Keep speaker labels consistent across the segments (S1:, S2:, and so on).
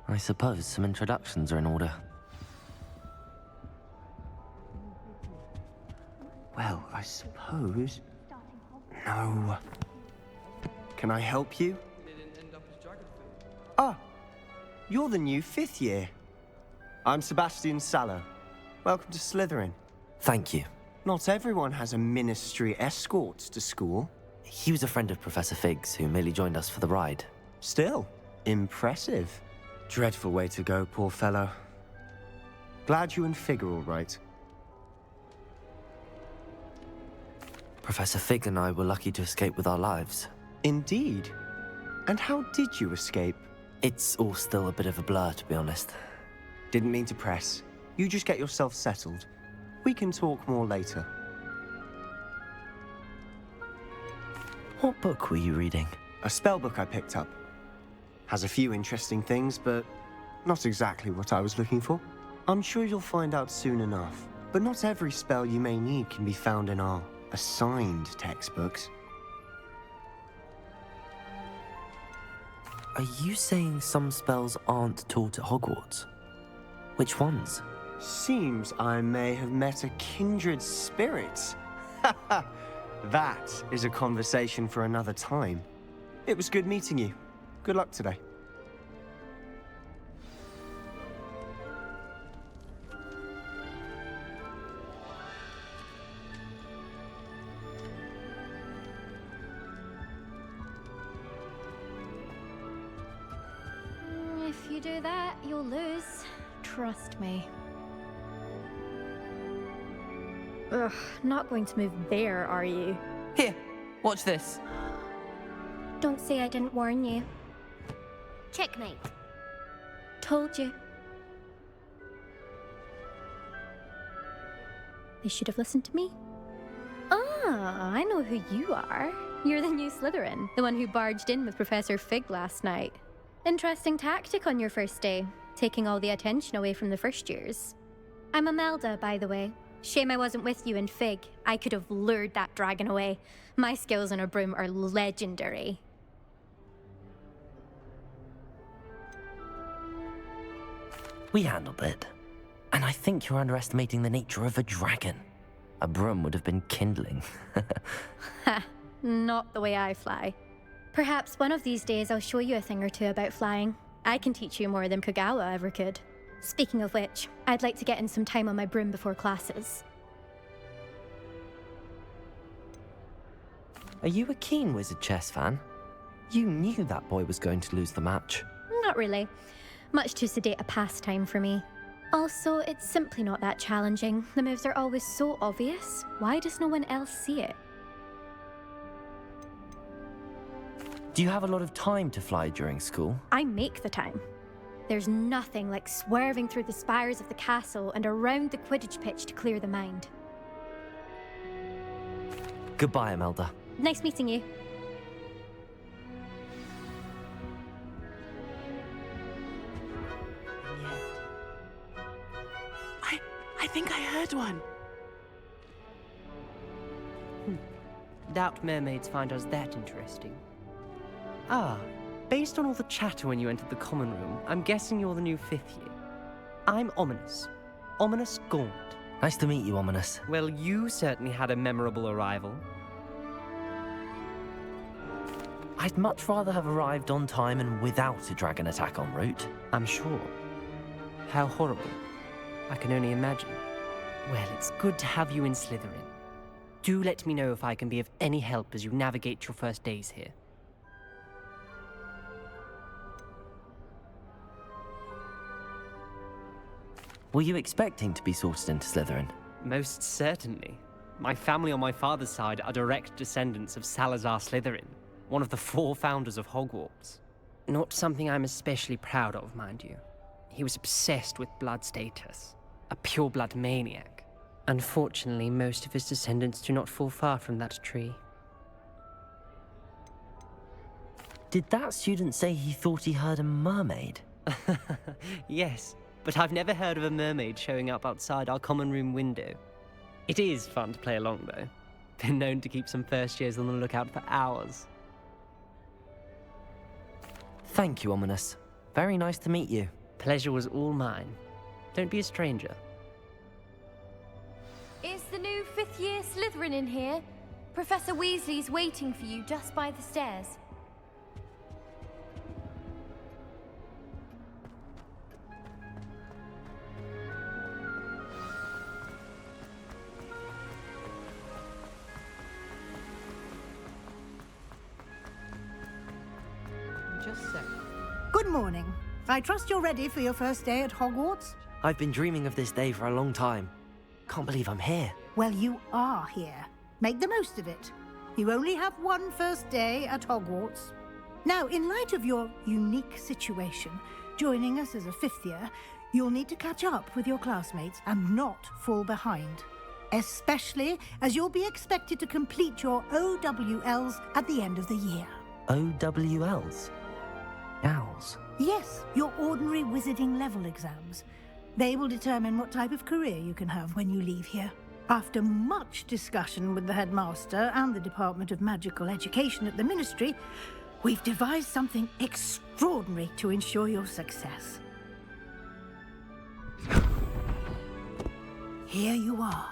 S1: I suppose some introductions are in order.
S2: Well, I suppose... No. Can I help you? Ah, you're the new 5th year. I'm Sebastian Sallow. Welcome to Slytherin.
S1: Thank you.
S2: Not everyone has a ministry escort to school.
S1: He was a friend of Professor Fig's, who merely joined us for the ride.
S2: Still, impressive. Dreadful way to go, poor fellow. Glad you and Fig are all right.
S1: Professor Fig and I were lucky to escape with our lives.
S2: Indeed. And how did you escape?
S1: It's all still a bit of a blur, to be honest.
S2: Didn't mean to press. You just get yourself settled. We can talk more later.
S1: What book were you reading?
S2: A spell book I picked up. Has a few interesting things, but not exactly what I was looking for. I'm sure you'll find out soon enough. But not every spell you may need can be found in our assigned textbooks.
S1: Are you saying some spells aren't taught at Hogwarts? Which ones?
S2: Seems I may have met a kindred spirit. That is a conversation for another time. It was good meeting you. Good luck today.
S3: If you do that, you'll lose. Trust me. Ugh, not going to move there, are you?
S4: Here, watch this.
S3: Don't say I didn't warn you.
S5: Checkmate.
S3: Told you. They should have listened to me. Ah, I know who you are. You're the new Slytherin, the one who barged in with Professor Fig last night. Interesting tactic on your first day, taking all the attention away from the first years. I'm Imelda, by the way. Shame I wasn't with you in Fig. I could have lured that dragon away. My skills on a broom are legendary.
S1: We handled it. And I think you're underestimating the nature of a dragon. A broom would have been kindling.
S3: Ha, not the way I fly. Perhaps one of these days I'll show you a thing or two about flying. I can teach you more than Kogawa ever could. Speaking of which, I'd like to get in some time on my broom before classes.
S1: Are you a keen Wizard Chess fan? You knew that boy was going to lose the match.
S3: Not really. Much too sedate a pastime for me. Also, it's simply not that challenging. The moves are always so obvious. Why does no one else see it?
S1: Do you have a lot of time to fly during school?
S3: I make the time. There's nothing like swerving through the spires of the castle and around the Quidditch pitch to clear the mind.
S1: Goodbye, Imelda.
S3: Nice meeting you.
S4: I think I heard one. Doubt mermaids find us that interesting. Ah, based on all the chatter when you entered the common room, I'm guessing you're the new 5th year. I'm Ominous. Ominous Gaunt.
S1: Nice to meet you, Ominous.
S4: Well, you certainly had a memorable arrival.
S1: I'd much rather have arrived on time and without a dragon attack en route.
S4: I'm sure. How horrible. I can only imagine. Well, it's good to have you in Slytherin. Do let me know if I can be of any help as you navigate your first days here.
S1: Were you expecting to be sorted into Slytherin?
S4: Most certainly. My family on my father's side are direct descendants of Salazar Slytherin, one of the 4 founders of Hogwarts. Not something I'm especially proud of, mind you. He was obsessed with blood status, a pure-blood maniac. Unfortunately, most of his descendants do not fall far from that tree.
S1: Did that student say he thought he heard a mermaid?
S4: Yes, but I've never heard of a mermaid showing up outside our common room window. It is fun to play along, though. Been known to keep some first years on the lookout for hours.
S1: Thank you, Ominous. Very nice to meet you.
S4: Pleasure was all mine. Don't be a stranger.
S5: Is the new fifth-year Slytherin in here? Professor Weasley's waiting for you just by the stairs.
S6: Just so. Good morning. I trust you're ready for your first day at Hogwarts?
S1: I've been dreaming of this day for a long time. Can't believe I'm here.
S6: Well, you are here. Make the most of it. You only have one first day at Hogwarts. Now, in light of your unique situation, joining us as a fifth year, you'll need to catch up with your classmates and not fall behind. Especially as you'll be expected to complete your OWLs at the end of the year.
S1: OWLs? Owls?
S6: Yes, your ordinary wizarding level exams. They will determine what type of career you can have when you leave here. After much discussion with the headmaster and the Department of Magical Education at the Ministry, we've devised something extraordinary to ensure your success. Here you are.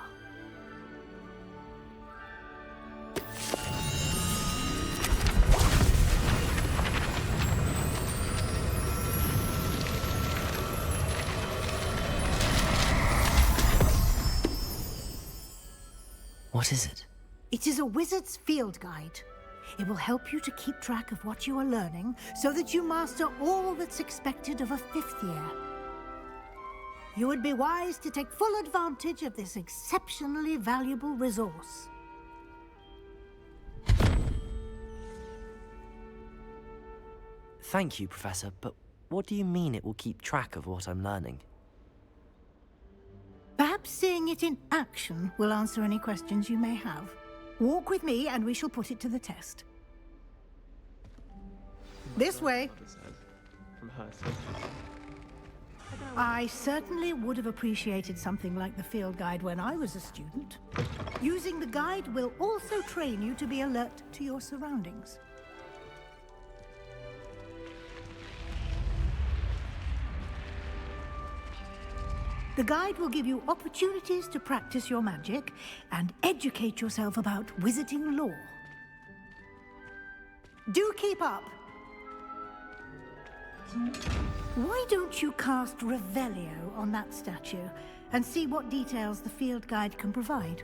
S1: What is it?
S6: It is a wizard's field guide. It will help you to keep track of what you are learning so that you master all that's expected of a fifth year. You would be wise to take full advantage of this exceptionally valuable resource.
S1: Thank you, Professor, but what do you mean it will keep track of what I'm learning?
S6: Perhaps seeing it in action will answer any questions you may have. Walk with me and we shall put it to the test. This way. I certainly would have appreciated something like the field guide when I was a student. Using the guide will also train you to be alert to your surroundings. The guide will give you opportunities to practice your magic and educate yourself about wizarding lore. Do keep up! Why don't you cast Revelio on that statue and see what details the field guide can provide?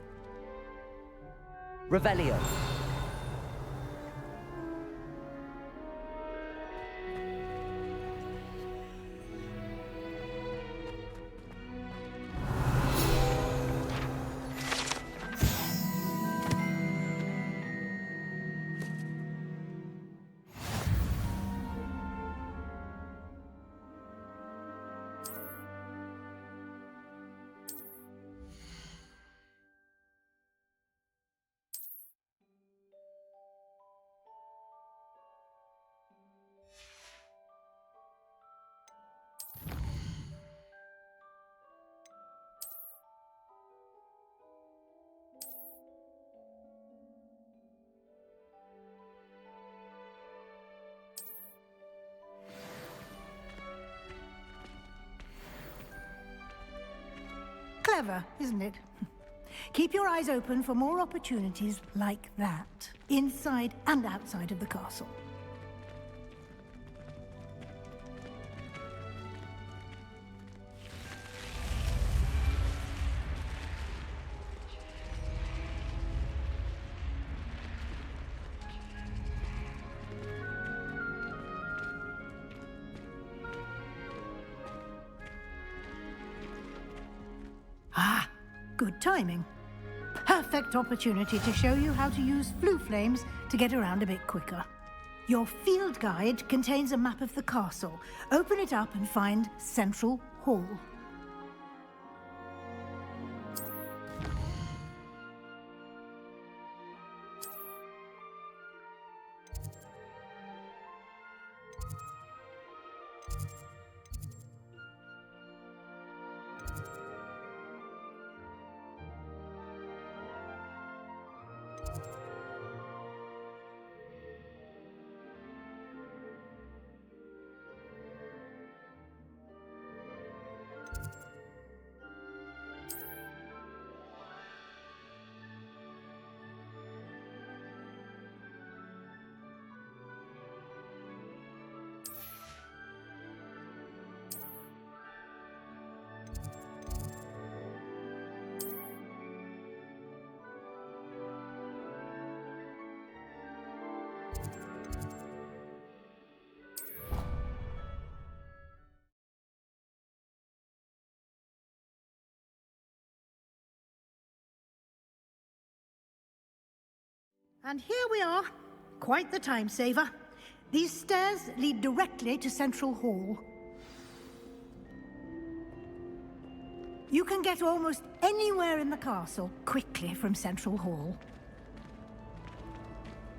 S1: Revelio.
S6: Clever, isn't it? Keep your eyes open for more opportunities like that, inside and outside of the castle. Ah, good timing. Perfect opportunity to show you how to use flue flames to get around a bit quicker. Your field guide contains a map of the castle. Open it up and find Central Hall. And here we are. Quite the time saver. These stairs lead directly to Central Hall. You can get almost anywhere in the castle quickly from Central Hall.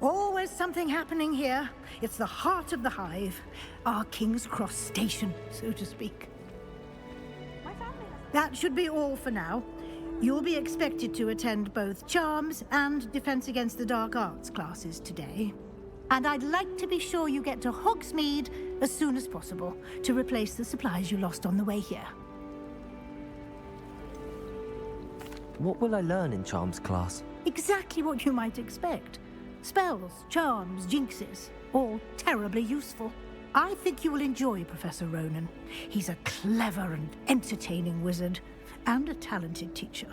S6: Always something happening here. It's the heart of the hive. Our King's Cross station, so to speak. That should be all for now. You'll be expected to attend both Charms and Defense Against the Dark Arts classes today. And I'd like to be sure you get to Hogsmeade as soon as possible to replace the supplies you lost on the way here.
S1: What will I learn in Charms class?
S6: Exactly what you might expect. Spells, charms, jinxes, all terribly useful. I think you will enjoy Professor Ronan. He's a clever and entertaining wizard, and a talented teacher.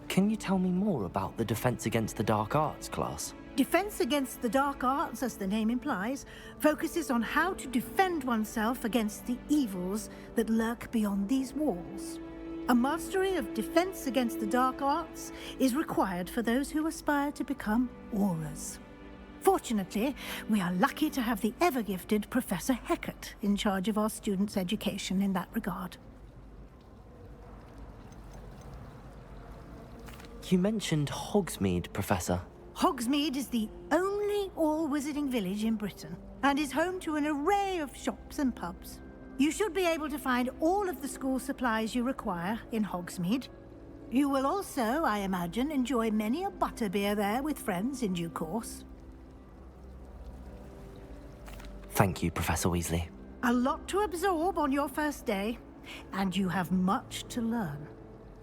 S1: Can you tell me more about the Defense Against the Dark Arts class?
S6: Defense Against the Dark Arts, as the name implies, focuses on how to defend oneself against the evils that lurk beyond these walls. A mastery of Defense Against the Dark Arts is required for those who aspire to become Aurors. Fortunately, we are lucky to have the ever-gifted Professor Hecat in charge of our students' education in that regard.
S1: You mentioned Hogsmeade, Professor.
S6: Hogsmeade is the only all-wizarding village in Britain, and is home to an array of shops and pubs. You should be able to find all of the school supplies you require in Hogsmeade. You will also, I imagine, enjoy many a butterbeer there with friends in due course.
S1: Thank you, Professor Weasley.
S6: A lot to absorb on your first day, and you have much to learn.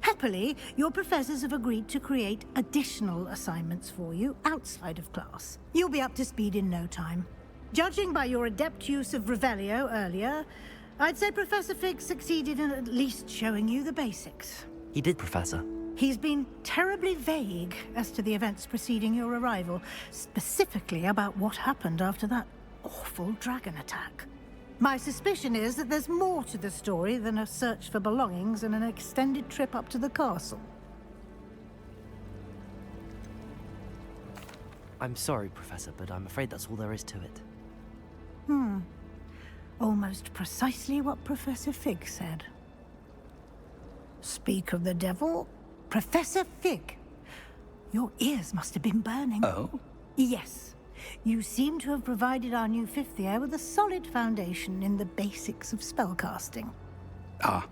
S6: Happily, your professors have agreed to create additional assignments for you outside of class. You'll be up to speed in no time. Judging by your adept use of Revelio earlier, I'd say Professor Fig succeeded in at least showing you the basics.
S1: He did, Professor.
S6: He's been terribly vague as to the events preceding your arrival, specifically about what happened after that awful dragon attack. My suspicion is that there's more to the story than a search for belongings and an extended trip up to the castle.
S1: I'm sorry, Professor, but I'm afraid that's all there is to it.
S6: Almost precisely what Professor Fig said. Speak of the devil, Professor Fig. Your ears must have been burning.
S7: Oh?
S6: Yes. You seem to have provided our new fifth year with a solid foundation in the basics of spellcasting.
S7: Ah,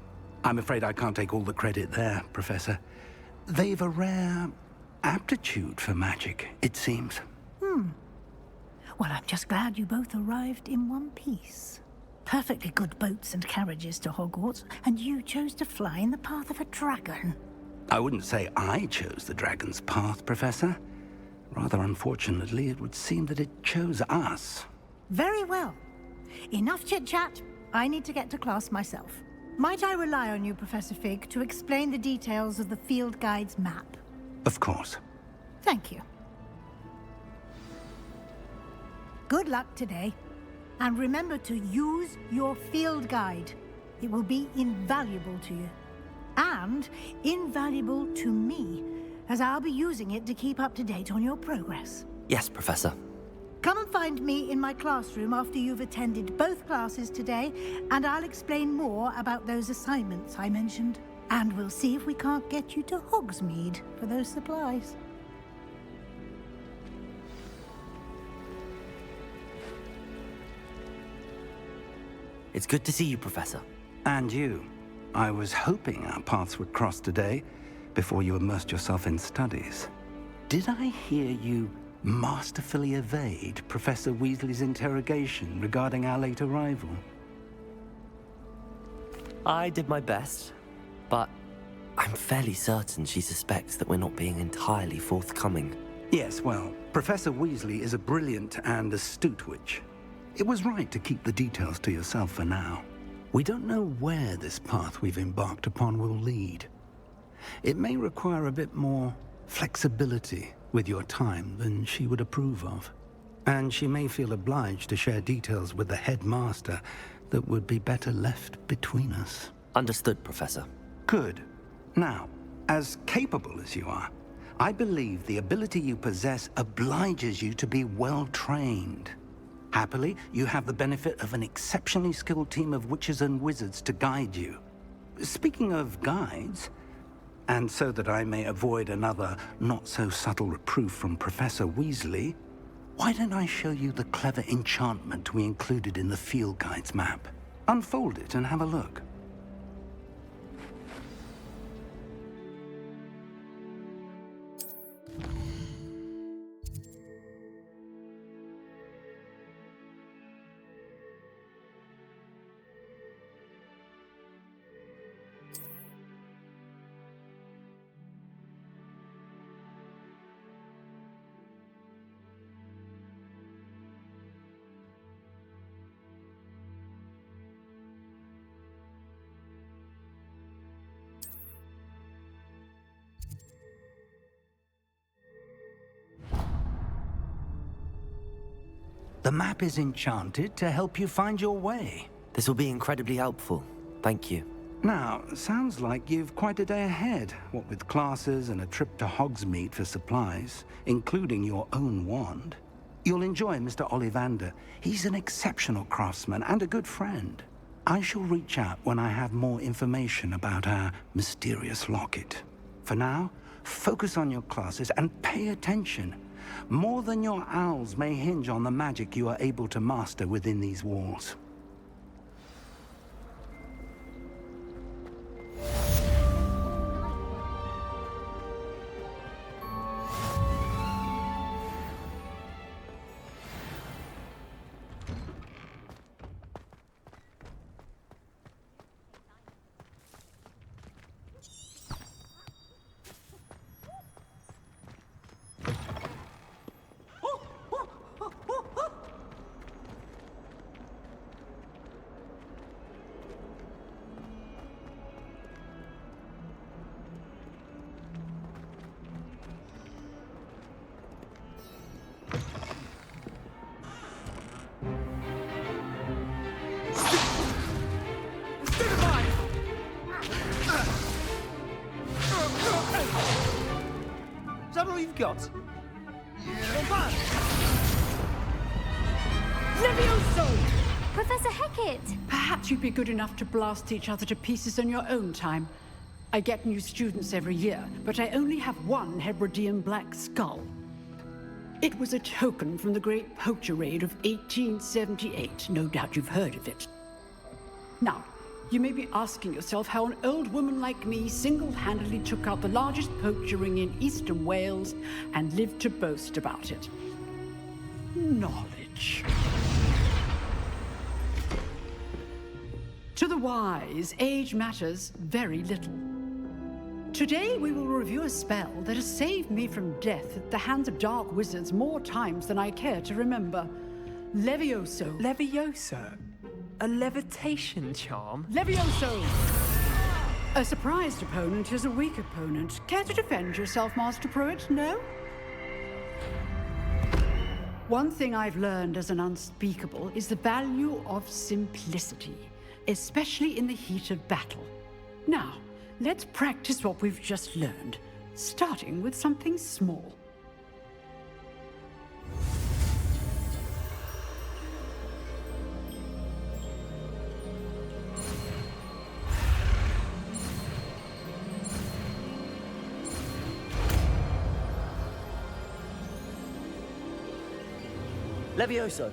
S7: I'm afraid I can't take all the credit there, Professor. They've a rare aptitude for magic, it seems.
S6: Well, I'm just glad you both arrived in one piece. Perfectly good boats and carriages to Hogwarts, and you chose to fly in the path of a dragon.
S7: I wouldn't say I chose the dragon's path, Professor. Rather unfortunately, it would seem that it chose us.
S6: Very well. Enough chit-chat. I need to get to class myself. Might I rely on you, Professor Fig, to explain the details of the field guide's map?
S7: Of course.
S6: Thank you. Good luck today. And remember to use your field guide. It will be invaluable to you. And invaluable to me, as I'll be using it to keep up to date on your progress.
S1: Yes, Professor.
S6: Come and find me in my classroom after you've attended both classes today, and I'll explain more about those assignments I mentioned. And we'll see if we can't get you to Hogsmeade for those supplies.
S1: It's good to see you, Professor.
S7: And you. I was hoping our paths would cross today, before you immersed yourself in studies. Did I hear you masterfully evade Professor Weasley's interrogation regarding our late arrival?
S1: I did my best, but I'm fairly certain she suspects that we're not being entirely forthcoming.
S7: Yes, well, Professor Weasley is a brilliant and astute witch. It was right to keep the details to yourself for now. We don't know where this path we've embarked upon will lead. It may require a bit more flexibility with your time than she would approve of. And she may feel obliged to share details with the headmaster that would be better left between us.
S1: Understood, Professor.
S7: Good. Now, As capable as you are, I believe the ability you possess obliges you to be well-trained. Happily, you have the benefit of an exceptionally skilled team of witches and wizards to guide you. Speaking of guides, and so that I may avoid another not-so-subtle reproof from Professor Weasley, why don't I show you the clever enchantment we included in the field guide's map? Unfold it and have a look. The map is enchanted to help you find your way.
S1: This will be incredibly helpful. Thank you.
S7: Now, sounds like you've quite a day ahead, what with classes and a trip to Hogsmeade for supplies, including your own wand. You'll enjoy Mr. Ollivander. He's an exceptional craftsman and a good friend. I shall reach out when I have more information about our mysterious locket. For now, focus on your classes and pay attention. More than your owls may hinge on the magic you are able to master within these walls.
S8: Is that all you've got?
S9: Levioso!
S5: Professor Hecat!
S9: Perhaps you'd be good enough to blast each other to pieces in your own time. I get new students every year, but I only have one Hebridean black skull. It was a token from the Great Poacher Raid of 1878. No doubt you've heard of it. Now, you may be asking yourself how an old woman like me single-handedly took out the largest poacher ring in eastern Wales and lived to boast about it. Knowledge. To the wise, age matters very little. Today we will review a spell that has saved me from death at the hands of dark wizards more times than I care to remember. Levioso.
S8: Levioso? A levitation charm?
S9: Levioso! A surprised opponent is a weak opponent. Care to defend yourself, Master Pruitt? No? One thing I've learned as an unspeakable is the value of simplicity, especially in the heat of battle. Now, let's practice what we've just learned, starting with something small.
S1: Levioso.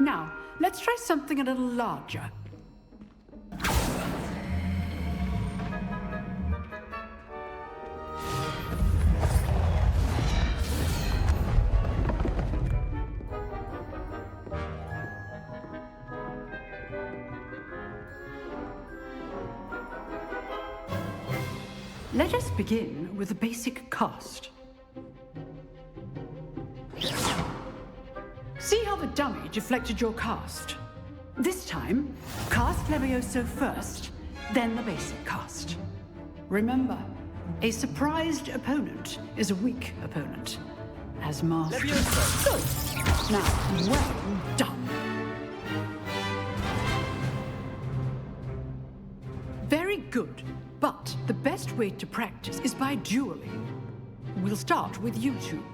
S9: Now, let's try something a little larger. Let us begin with a basic cast. See how the dummy deflected your cast? This time, cast Levioso first, then the basic cast. Remember, a surprised opponent is a weak opponent. As Master...
S8: Levioso!
S9: Good! Now, well done. Very good, but the best way to practice is by dueling. We'll start with you two.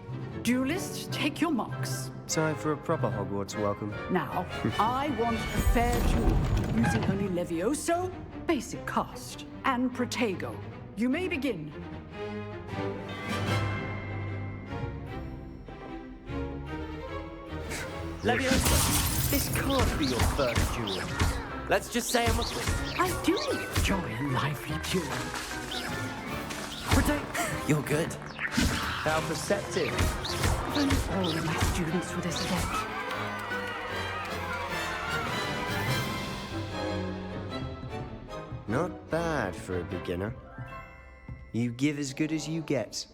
S9: Duelists, take your marks.
S2: Time for a proper Hogwarts welcome.
S9: Now, I want a fair duel, using only Levioso, basic cast, and Protego. You may begin.
S4: Leviosa, this can't be your first duel. Let's just say I'm a quiz.
S9: I do enjoy a lively duel.
S1: You're good.
S2: How perceptive.
S9: If only all of my students were this adept.
S2: Not bad for a beginner. You give as good as you get.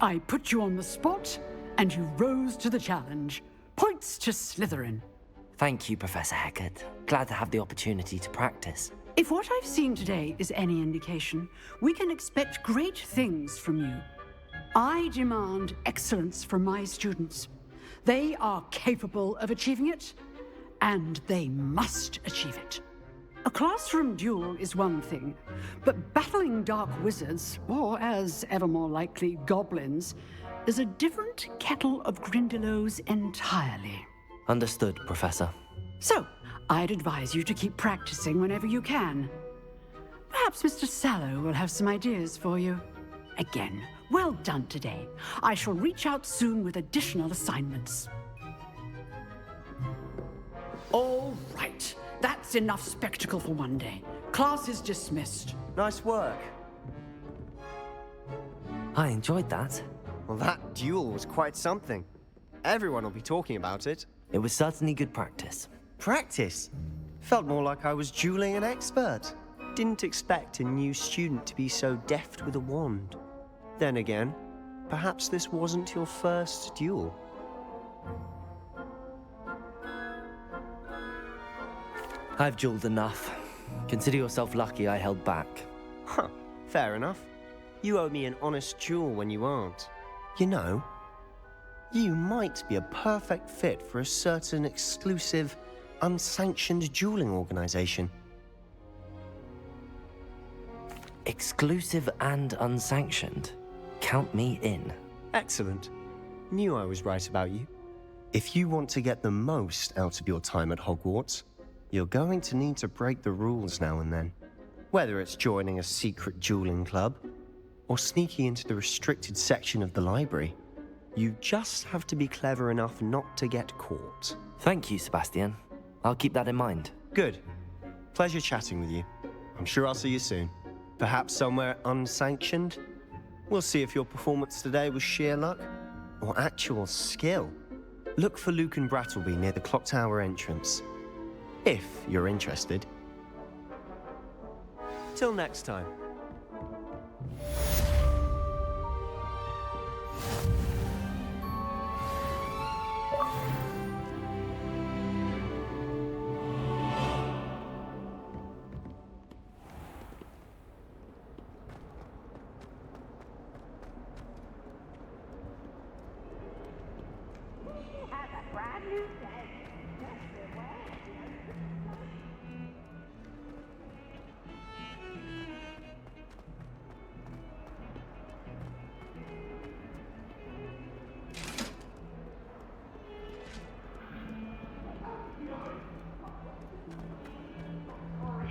S9: I put you on the spot, and you rose to the challenge. Points to Slytherin.
S1: Thank you, Professor Hecat. Glad to have the opportunity to practice.
S9: If what I've seen today is any indication, we can expect great things from you. I demand excellence from my students. They are capable of achieving it, and they must achieve it. A classroom duel is one thing, but battling dark wizards, or as ever more likely, goblins, is a different kettle of Grindylows entirely.
S1: Understood, Professor.
S9: So, I'd advise you to keep practicing whenever you can. Perhaps Mr. Sallow will have some ideas for you. Again, well done today. I shall reach out soon with additional assignments. All right. That's enough spectacle for one day. Class is dismissed.
S2: Nice work.
S1: I enjoyed that.
S2: Well, that duel was quite something. Everyone will be talking about it.
S1: It was certainly good practice.
S2: Practice? Felt more like I was dueling an expert. Didn't expect a new student to be so deft with a wand. Then again, perhaps this wasn't your first duel.
S1: I've dueled enough. Consider yourself lucky I held back.
S2: Huh, fair enough. You owe me an honest duel when you aren't. You know, you might be a perfect fit for a certain exclusive, unsanctioned dueling organization.
S1: Exclusive and unsanctioned. Count me in.
S2: Excellent. Knew I was right about you. If you want to get the most out of your time at Hogwarts, you're going to need to break the rules now and then. Whether it's joining a secret dueling club, or sneaking into the restricted section of the library, you just have to be clever enough not to get caught.
S1: Thank you, Sebastian. I'll keep that in mind.
S2: Good. Pleasure chatting with you. I'm sure I'll see you soon. Perhaps somewhere unsanctioned? We'll see if your performance today was sheer luck, or actual skill. Look for Luke and Brattleby near the clock tower entrance. If you're interested. Till next time.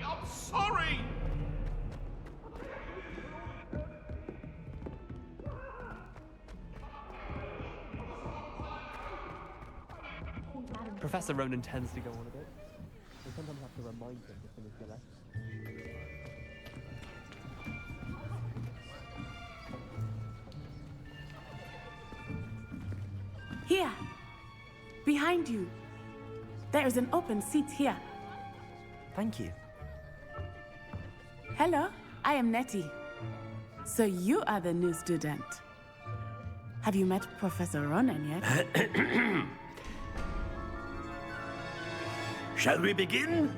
S10: I'm sorry!
S4: Professor Ronan tends to go on a bit. We sometimes have to remind him to finish the lesson.
S11: Here, behind you. There is an open seat here.
S1: Thank you.
S11: Hello, I am Nettie. So you are the new student. Have you met Professor Ronan yet?
S12: Shall we begin?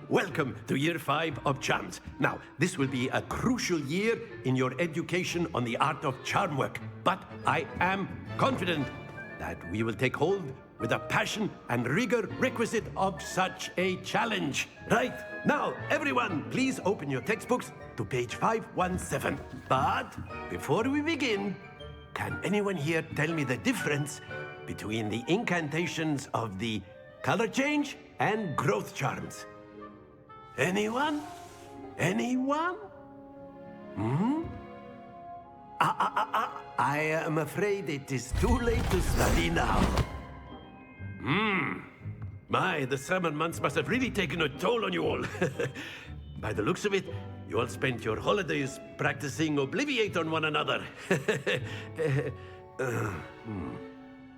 S12: welcome to Year 5 of Charms. Now, this will be a crucial year in your education on the art of charm work, but I am confident that we will take hold with the passion and rigor requisite of such a challenge. Right, now, everyone, please open your textbooks to page 517. But before we begin, can anyone here tell me the difference between the incantations of the color change and growth charms? Anyone? Anyone? I am afraid it is too late to study now. My, the summer months must have really taken a toll on you all. By the looks of it, you all spent your holidays practicing Obliviate on one another.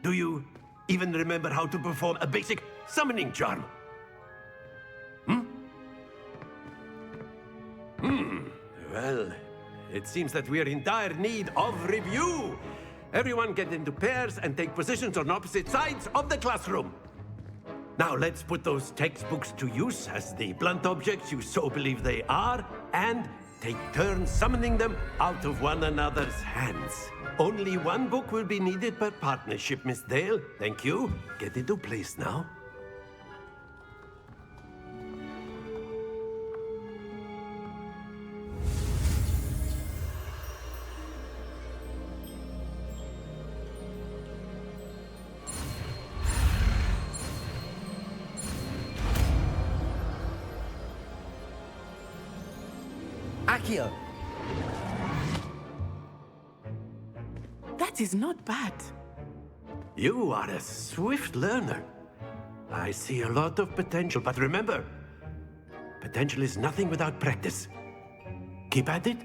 S12: Do you even remember how to perform a basic summoning charm? Well, it seems that we are in dire need of review. Everyone get into pairs and take positions on opposite sides of the classroom. Now let's put those textbooks to use as the blunt objects you so believe they are, and take turns summoning them out of one another's hands. Only one book will be needed per partnership, Miss Dale. Thank you. Get into place now.
S1: Accio!
S11: That is not bad.
S12: You are a swift learner. I see a lot of potential, but remember, potential is nothing without practice. Keep at it.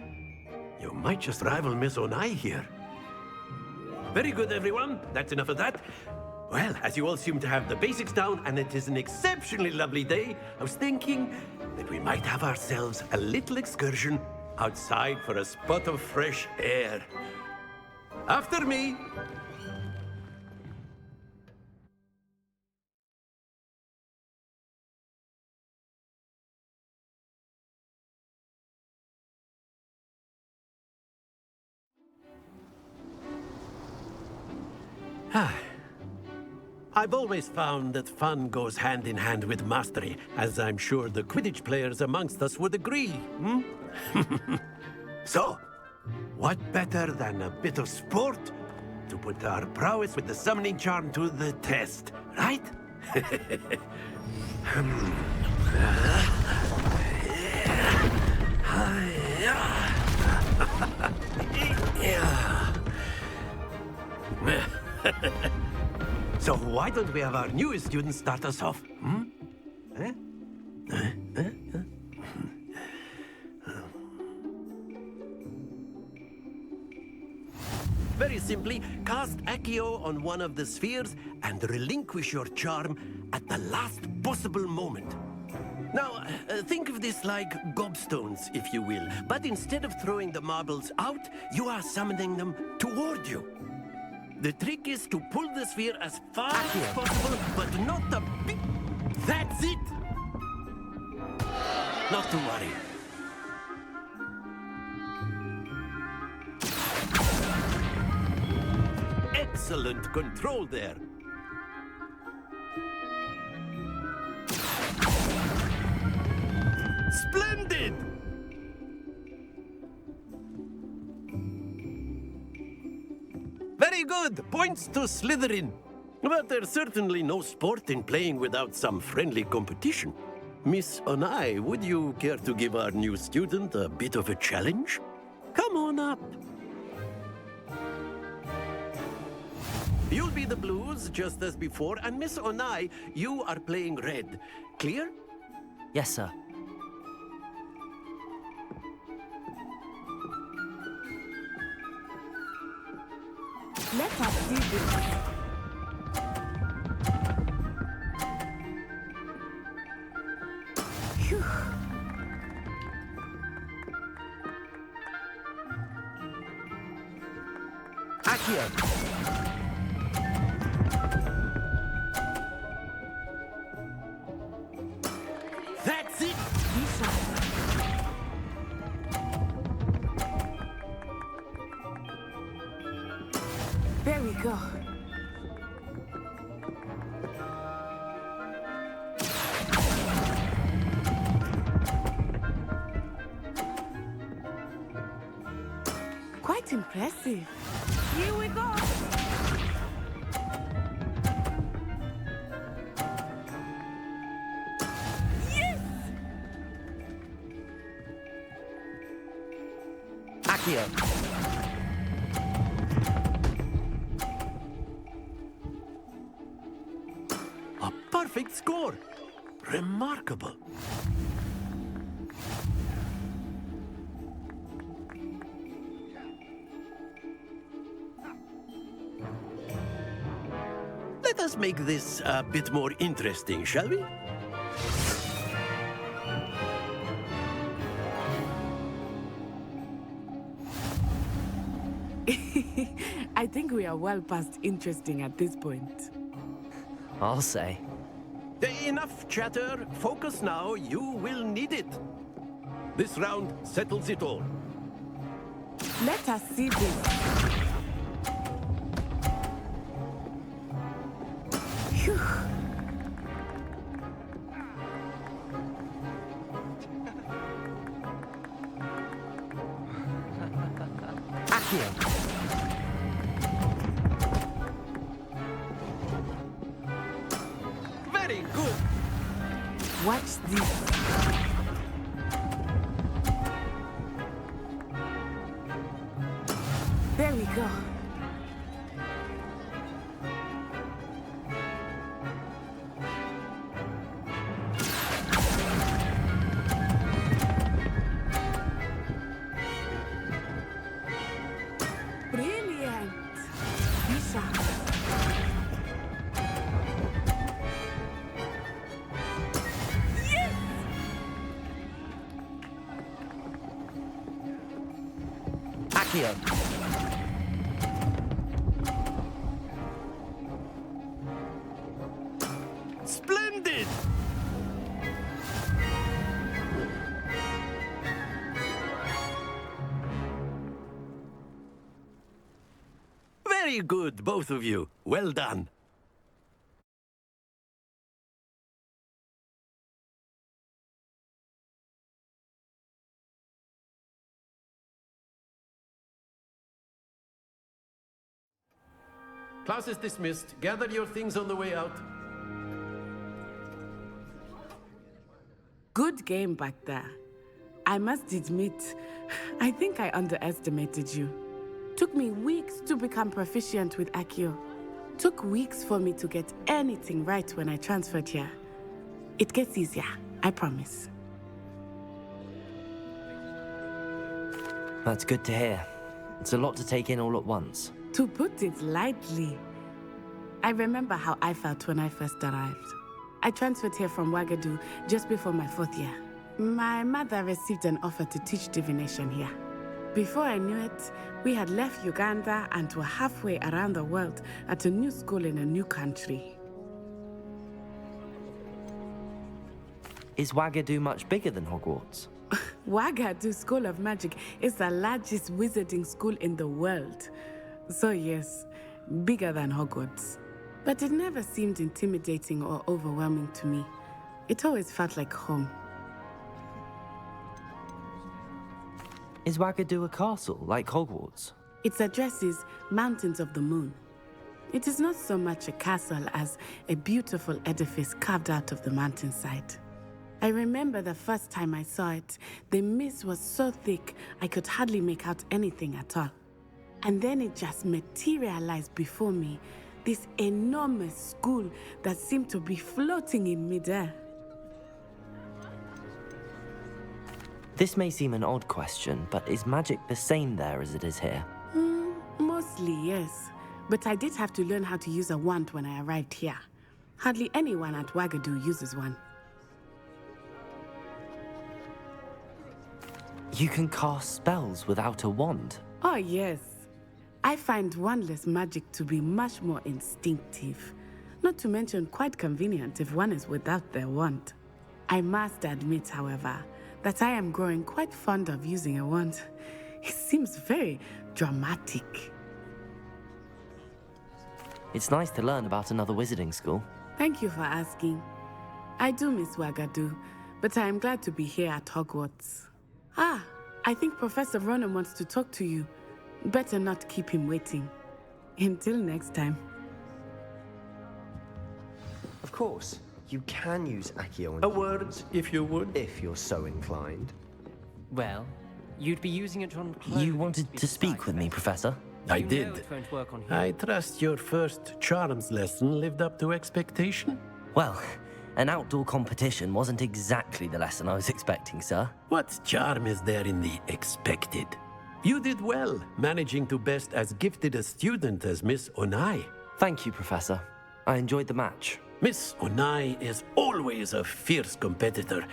S12: You might just rival Miss Onai here. Very good, everyone. That's enough of that. Well, as you all seem to have the basics down, and it is an exceptionally lovely day, I was thinking that we might have ourselves a little excursion outside for a spot of fresh air. After me! I've always found that fun goes hand in hand with mastery, as I'm sure the Quidditch players amongst us would agree, So, what better than a bit of sport to put our prowess with the summoning charm to the test, right? So why don't we have our newest student start us off? Very simply, cast Accio on one of the spheres and relinquish your charm at the last possible moment. Now, think of this like gobstones, if you will. But instead of throwing the marbles out, you are summoning them toward you. The trick is to pull the sphere as far as possible, but not a bit. That's it! Not to worry. Excellent control there. Splendid! Very good. Points to Slytherin. But there's certainly no sport in playing without some friendly competition. Miss Onai, would you care to give our new student a bit of a challenge? Come on up. You'll be the blues, just as before, and Miss Onai, you are playing red. Clear?
S1: Yes, sir.
S11: Let us do this. Phew.
S1: Accio!
S12: That's it!
S11: go. Quite impressive. Here we go. Yes!
S1: Accio.
S12: A perfect score! Remarkable. Let us make this a bit more interesting, shall we?
S11: I think we are well past interesting at this point.
S1: I'll say.
S12: Enough chatter. Focus now. You will need it. This round settles it all.
S11: Let us see this. Phew.
S1: Accio.
S12: Very good.
S11: Watch this. There we go. Brilliant. Bishop.
S1: Accio.
S12: Splendid! Very good, both of you. Well done. Class is dismissed. Gather your things on the way out.
S11: Good game back there. I must admit, I think I underestimated you. Took me weeks to become proficient with Accio. Took weeks for me to get anything right when I transferred here. It gets easier, I promise.
S1: That's good to hear. It's a lot to take in all at once.
S11: To put it lightly, I remember how I felt when I first arrived. I transferred here from Wagadu just before my 4th year. My mother received an offer to teach divination here. Before I knew it, we had left Uganda and were halfway around the world at a new school in a new country.
S1: Is Wagadu much bigger than Hogwarts?
S11: Wagadu School of Magic is the largest wizarding school in the world. So yes, bigger than Hogwarts. But it never seemed intimidating or overwhelming to me. It always felt like home.
S1: Is Wagadu a castle, like Hogwarts?
S11: Its address is Mountains of the Moon. It is not so much a castle as a beautiful edifice carved out of the mountainside. I remember the first time I saw it, the mist was so thick I could hardly make out anything at all. And then it just materialized before me, this enormous school that seemed to be floating in midair.
S1: This may seem an odd question, but is magic the same there as it is here?
S11: Mostly, yes. But I did have to learn how to use a wand when I arrived here. Hardly anyone at Wagadu uses one.
S1: You can cast spells without a wand?
S11: Oh, yes. I find wandless magic to be much more instinctive. Not to mention quite convenient if one is without their wand. I must admit, however, that I am growing quite fond of using a wand. It seems very dramatic.
S1: It's nice to learn about another wizarding school.
S11: Thank you for asking. I do miss Wagadu, but I am glad to be here at Hogwarts. Ah, I think Professor Ronan wants to talk to you. Better not keep him waiting. Until next time.
S2: Of course, you can use Accio
S12: A word, if you would.
S2: if you're so inclined.
S4: Well, you'd be using it on clothing.
S1: You wanted to speak with me, Professor?
S12: I
S4: You know
S12: did.
S4: it won't work on him.
S12: I trust your first charms lesson lived up to expectation?
S1: Well, an outdoor competition wasn't exactly the lesson I was expecting, sir.
S12: What charm is there in the expected? You did well, managing to best as gifted a student as Miss Onai.
S1: Thank you, Professor. I enjoyed the match.
S12: Miss Onai is always a fierce competitor,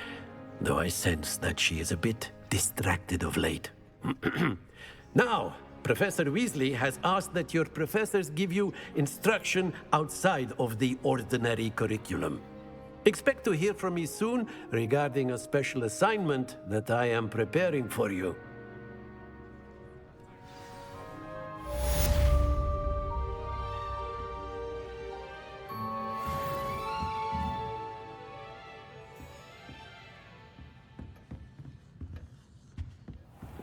S12: though I sense that she is a bit distracted of late. Now, Professor Weasley has asked that your professors give you instruction outside of the ordinary curriculum. Expect to hear from me soon regarding a special assignment that I am preparing for you.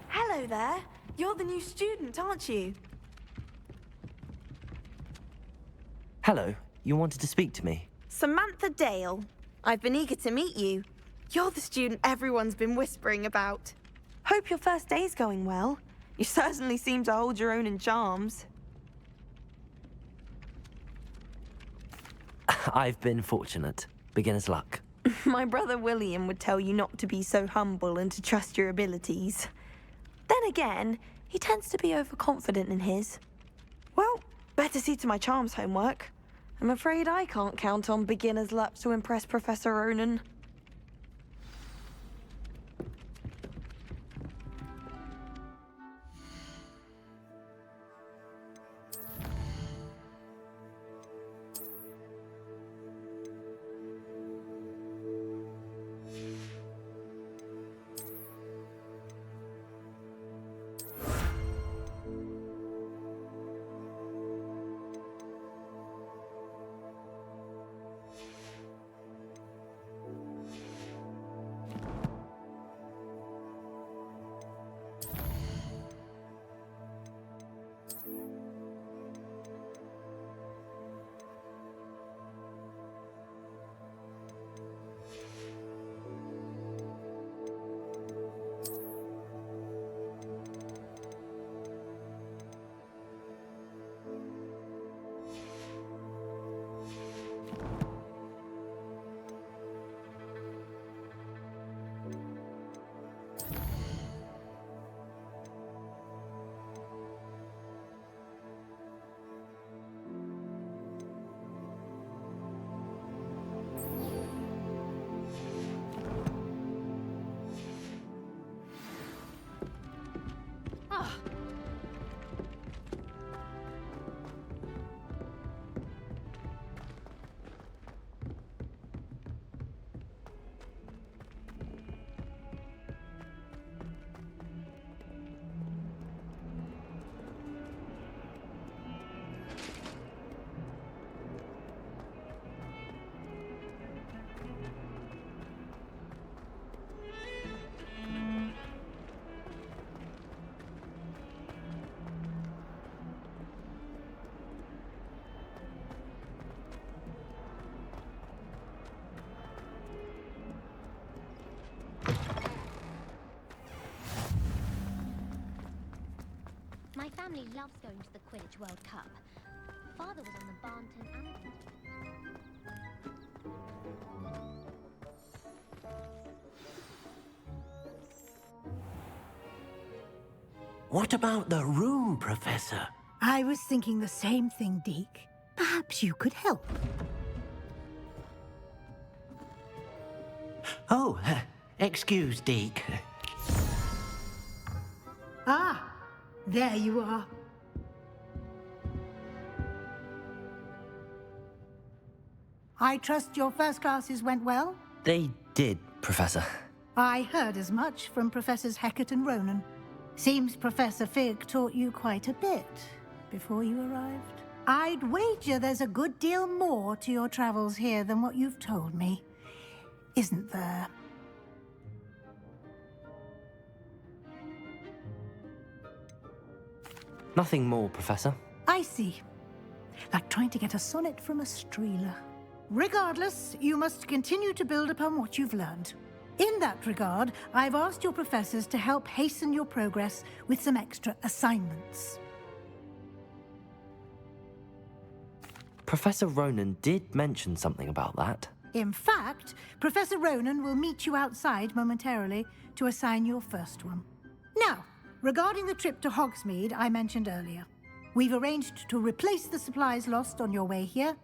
S13: Hello there. You're the new student, aren't you?
S1: Hello, you wanted to speak to me?
S13: Samantha Dale. I've been eager to meet you. You're the student everyone's been whispering about. Hope your first day's going well. You certainly seem to hold your own in charms.
S1: I've been fortunate. Beginner's luck.
S13: My brother William would tell you not to be so humble and to trust your abilities. Then again, he tends to be overconfident in his. Well, better see to my charms homework. I'm afraid I can't count on beginner's luck to impress Professor Ronan.
S14: My family loves going to the Quidditch World Cup. Father was on the Barnton and...
S12: What about the room, Professor?
S6: I was thinking the same thing, Deke. Perhaps you could help.
S12: Oh, excuse, Deke.
S6: Ah, there you are. I trust your first classes went well?
S1: They did, Professor.
S6: I heard as much from Professors Hecat and Ronan. Seems Professor Fig taught you quite a bit before you arrived. I'd wager there's a good deal more to your travels here than what you've told me, isn't there?
S1: Nothing more, Professor.
S6: I see. Like trying to get a sonnet from a streeler. Regardless, you must continue to build upon what you've learned. In that regard, I've asked your professors to help hasten your progress with some extra assignments.
S1: Professor Ronan did mention something about that.
S6: In fact, Professor Ronan will meet you outside momentarily to assign your first one. Now, regarding the trip to Hogsmeade I mentioned earlier, we've arranged to replace the supplies lost on your way here,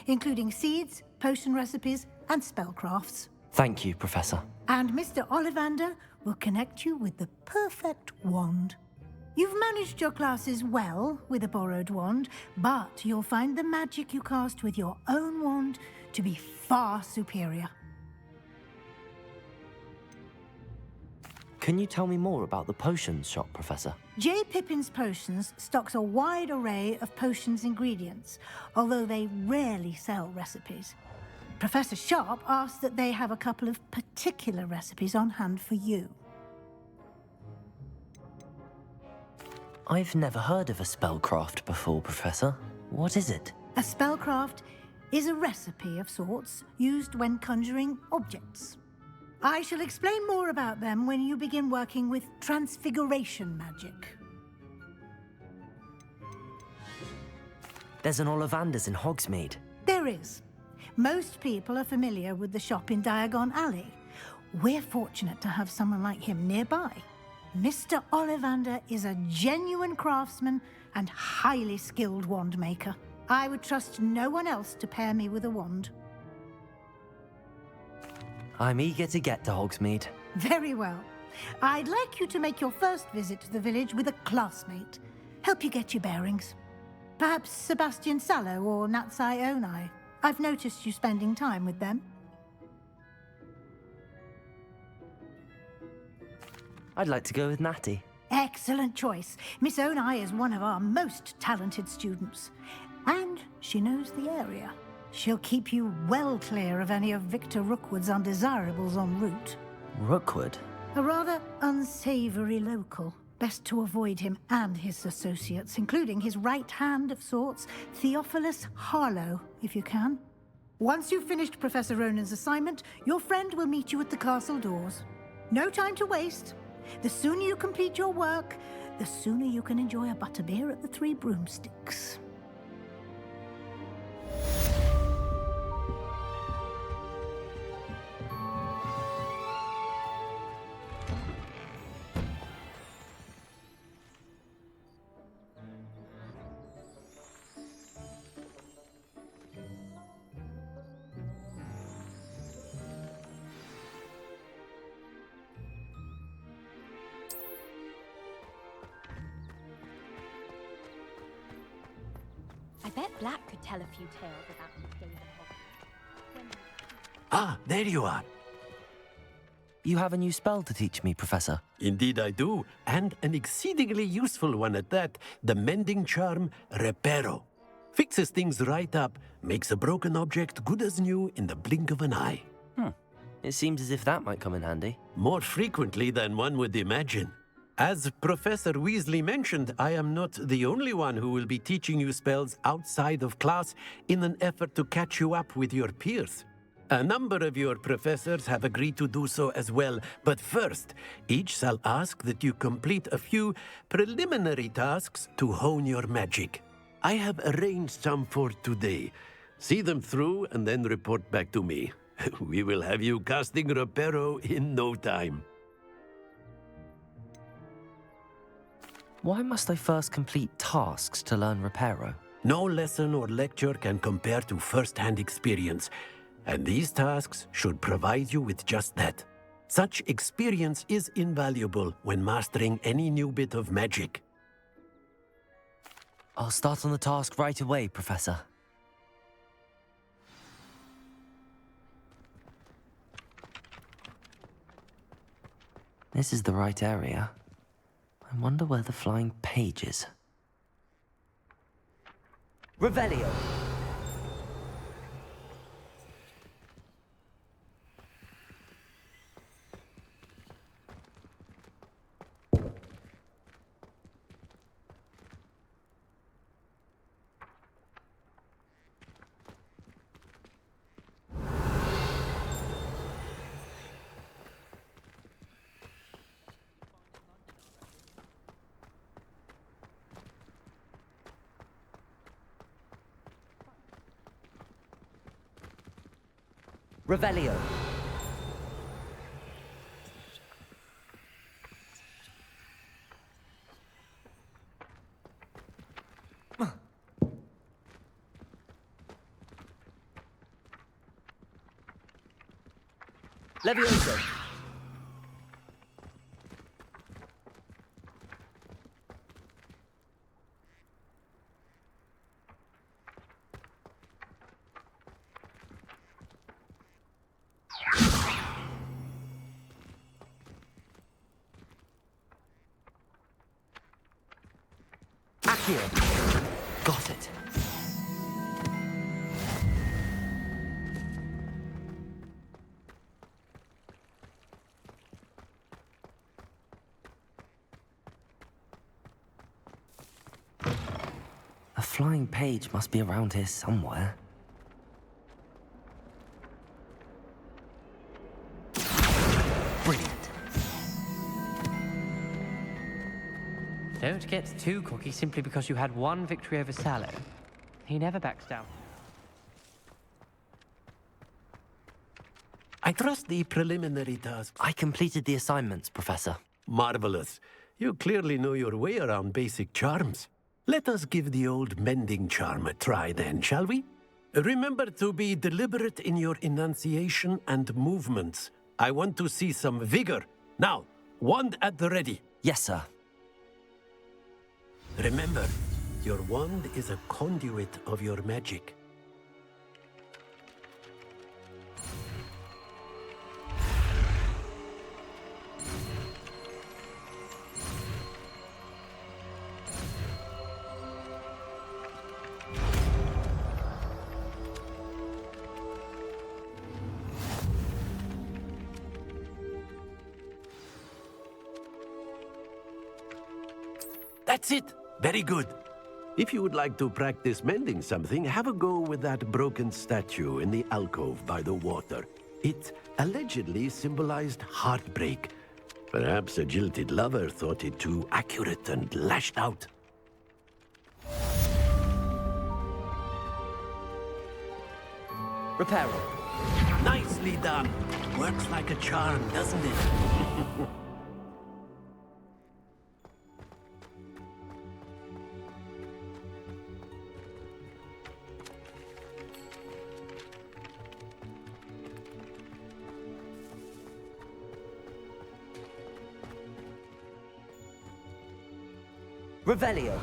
S6: including seeds, potion recipes, and spellcrafts.
S1: Thank you, Professor.
S6: And Mr. Ollivander will connect you with the perfect wand. You've managed your classes well with a borrowed wand, but you'll find the magic you cast with your own wand to be far superior.
S1: Can you tell me more about the potions shop, Professor?
S6: J. Pippin's Potions stocks a wide array of potions ingredients, although they rarely sell recipes. Professor Sharp asked that they have a couple of particular recipes on hand for you.
S1: I've never heard of a spellcraft before, Professor. What is it?
S6: A spellcraft is a recipe of sorts used when conjuring objects. I shall explain more about them when you begin working with transfiguration magic.
S1: There's an Ollivander's in Hogsmeade.
S6: There is. Most people are familiar with the shop in Diagon Alley. We're fortunate to have someone like him nearby. Mr. Ollivander is a genuine craftsman and highly skilled wand maker. I would trust no one else to pair me with a wand.
S1: I'm eager to get to Hogsmeade.
S6: Very well. I'd like you to make your first visit to the village with a classmate. Help you get your bearings. Perhaps Sebastian Sallow or Natsai Onai. I've noticed you spending time with them.
S1: I'd like to go with Natty.
S6: Excellent choice. Miss Onai is one of our most talented students. And she knows the area. She'll keep you well clear of any of Victor Rookwood's undesirables en route.
S1: Rookwood?
S6: A rather unsavory local. Best to avoid him and his associates, including his right hand of sorts, Theophilus Harlow, if you can. Once you've finished Professor Ronan's assignment, your friend will meet you at the castle doors. No time to waste. The sooner you complete your work, the sooner you can enjoy a butterbeer at the Three Broomsticks.
S14: I bet Black could tell a few tales about his days at Hogwarts.
S12: Ah, there you are.
S1: You have a new spell to teach me, Professor.
S12: Indeed I do, and an exceedingly useful one at that. The mending charm, Reparo. Fixes things right up, makes a broken object good as new in the blink of an eye.
S1: It seems as if that might come in handy.
S12: More frequently than one would imagine. As Professor Weasley mentioned, I am not the only one who will be teaching you spells outside of class in an effort to catch you up with your peers. A number of your professors have agreed to do so as well, but first, each shall ask that you complete a few preliminary tasks to hone your magic. I have arranged some for today. See them through and then report back to me. We will have you casting Reparo in no time.
S1: Why must I first complete tasks to learn Reparo?
S12: No lesson or lecture can compare to first-hand experience, and these tasks should provide you with just that. Such experience is invaluable when mastering any new bit of magic.
S1: I'll start on the task right away, Professor. This is the right area. I wonder where the flying page is. Revelio. Revelio. Levioso. Accio. Got it. A flying page must be around here somewhere. Brilliant.
S4: Don't get too cocky simply because you had one victory over Sallow. He never backs down.
S12: I trust the preliminary task.
S1: I completed the assignments, Professor.
S12: Marvelous. You clearly know your way around basic charms. Let us give the old mending charm a try then, shall we? Remember to be deliberate in your enunciation and movements. I want to see some vigor. Now, wand at the ready.
S1: Yes, sir.
S12: Remember, your wand is a conduit of your magic. That's it. Very good. If you would like to practice mending something, have a go with that broken statue in the alcove by the water. It allegedly symbolized heartbreak. Perhaps a jilted lover thought it too accurate and lashed out.
S1: Reparo.
S12: Nicely done. Works like a charm, doesn't it?
S1: Revelio.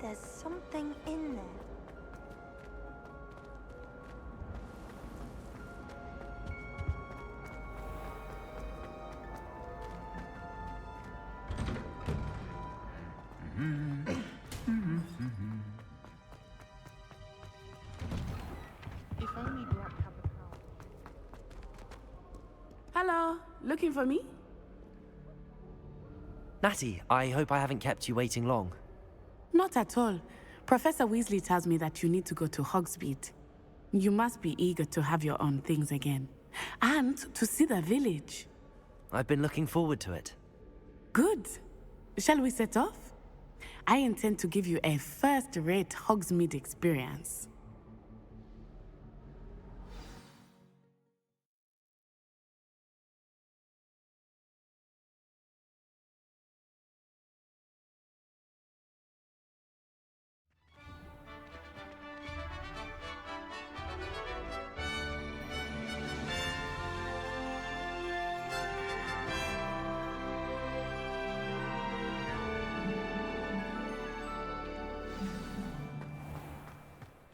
S13: There's something in there.
S11: If only Black had the power. Hello, looking for me?
S1: Natty, I hope I haven't kept you waiting long.
S11: Not at all. Professor Weasley tells me that you need to go to Hogsmeade. You must be eager to have your own things again. And to see the village.
S1: I've been looking forward to it.
S11: Good. Shall we set off? I intend to give you a first-rate Hogsmeade experience.